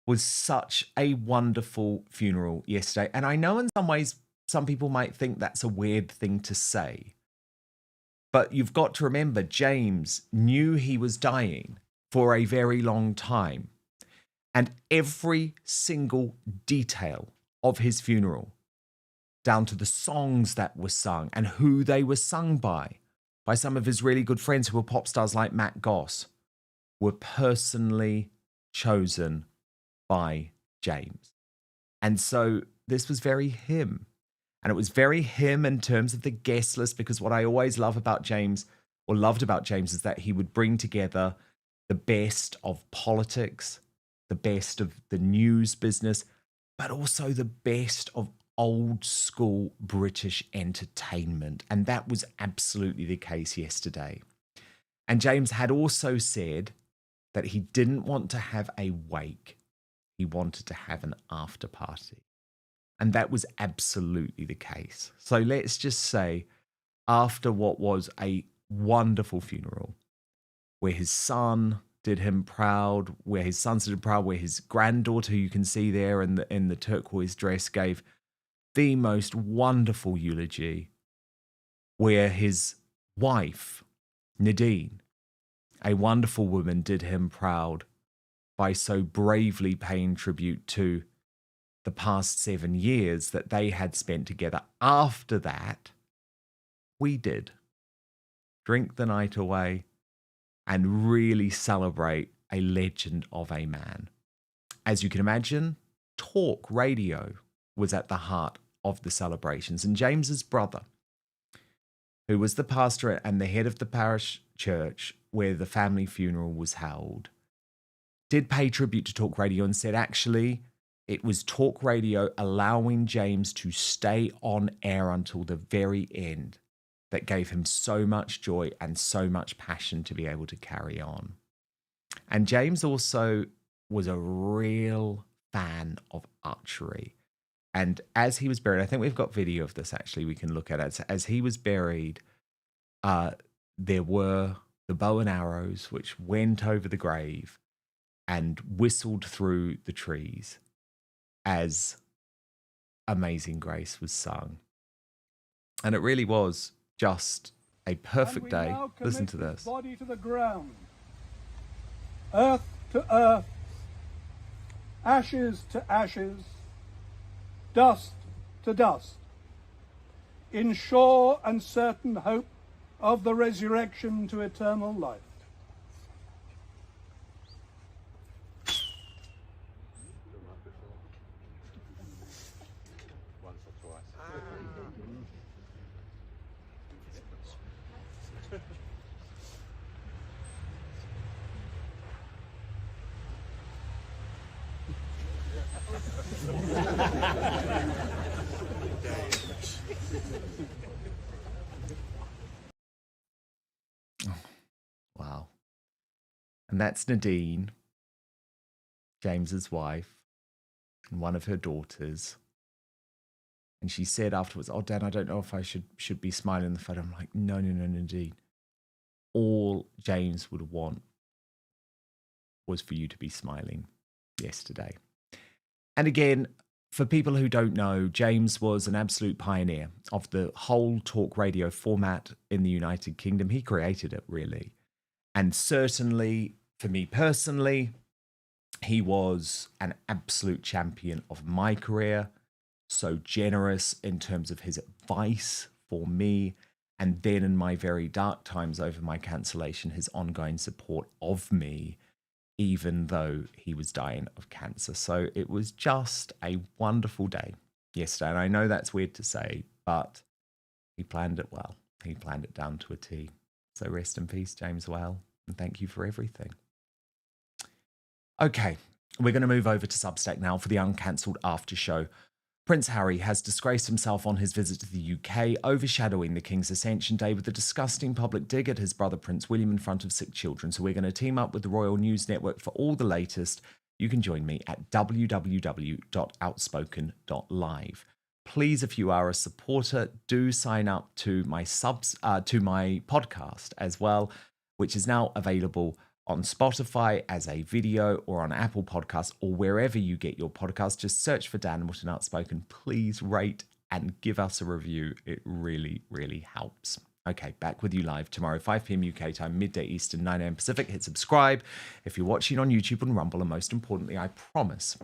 was such a wonderful funeral yesterday. And I know in some ways, some people might think that's a weird thing to say. But you've got to remember, James knew he was dying for a very long time. And every single detail of his funeral, down to the songs that were sung and who they were sung by some of his really good friends who were pop stars like Matt Goss, were personally chosen by James. And so this was very him. And it was very him in terms of the guest list, because what I always love about James, or loved about James, is that he would bring together the best of politics, the best of the news business, but also the best of old school British entertainment. And that was absolutely the case yesterday. And James had also said that he didn't want to have a wake. He wanted to have an after party. And that was absolutely the case. So let's just say, after what was a wonderful funeral, where his son did him proud, where his granddaughter, who you can see there in the turquoise dress, gave the most wonderful eulogy, where his wife, Nadine, a wonderful woman, did him proud by so bravely paying tribute to the past 7 years that they had spent together. After that, we did drink the night away and really celebrate a legend of a man. As you can imagine, talk radio was at the heart of the celebrations. And James's brother, who was the pastor and the head of the parish church where the family funeral was held, did pay tribute to talk radio and said, actually, it was talk radio allowing James to stay on air until the very end that gave him so much joy and so much passion to be able to carry on. And James also was a real fan of archery. And as he was buried, I think we've got video of this actually, we can look at it. So as he was buried, there were the bow and arrows which went over the grave and whistled through the trees as Amazing Grace was sung. And it really was just a perfect day. Listen to this. Body to the ground, earth to earth, ashes to ashes, dust to dust, in sure and certain hope of the resurrection to eternal life. Wow. And that's Nadine, James's wife, and one of her daughters. And she said afterwards, "Oh, Dan, I don't know if I should be smiling in the photo." I'm like, no, Nadine. All James would want was for you to be smiling yesterday. And again, for people who don't know, James was an absolute pioneer of the whole talk radio format in the United Kingdom. He created it, really. And certainly, for me personally, he was an absolute champion of my career. So generous in terms of his advice for me. And then in my very dark times over my cancellation, his ongoing support of me, even though he was dying of cancer. So it was just a wonderful day yesterday. And I know that's weird to say, but he planned it well. He planned it down to a T. So rest in peace, James Well, and thank you for everything. Okay, we're going to move over to Substack now for the Uncancelled After Show. Prince Harry has disgraced himself on his visit to the UK, overshadowing the King's Ascension Day with a disgusting public dig at his brother Prince William in front of sick children. So we're going to team up with the Royal News Network for all the latest. You can join me at www.outspoken.live. Please, if you are a supporter, do sign up to my podcast as well, which is now available on Spotify as a video or on Apple Podcasts or wherever you get your podcasts. Just search for Dan Wootton Outspoken. Please rate and give us a review. It really, really helps. Okay, back with you live tomorrow, 5 p.m. UK time, midday Eastern, 9 a.m. Pacific. Hit subscribe if you're watching on YouTube and Rumble. And most importantly, I promise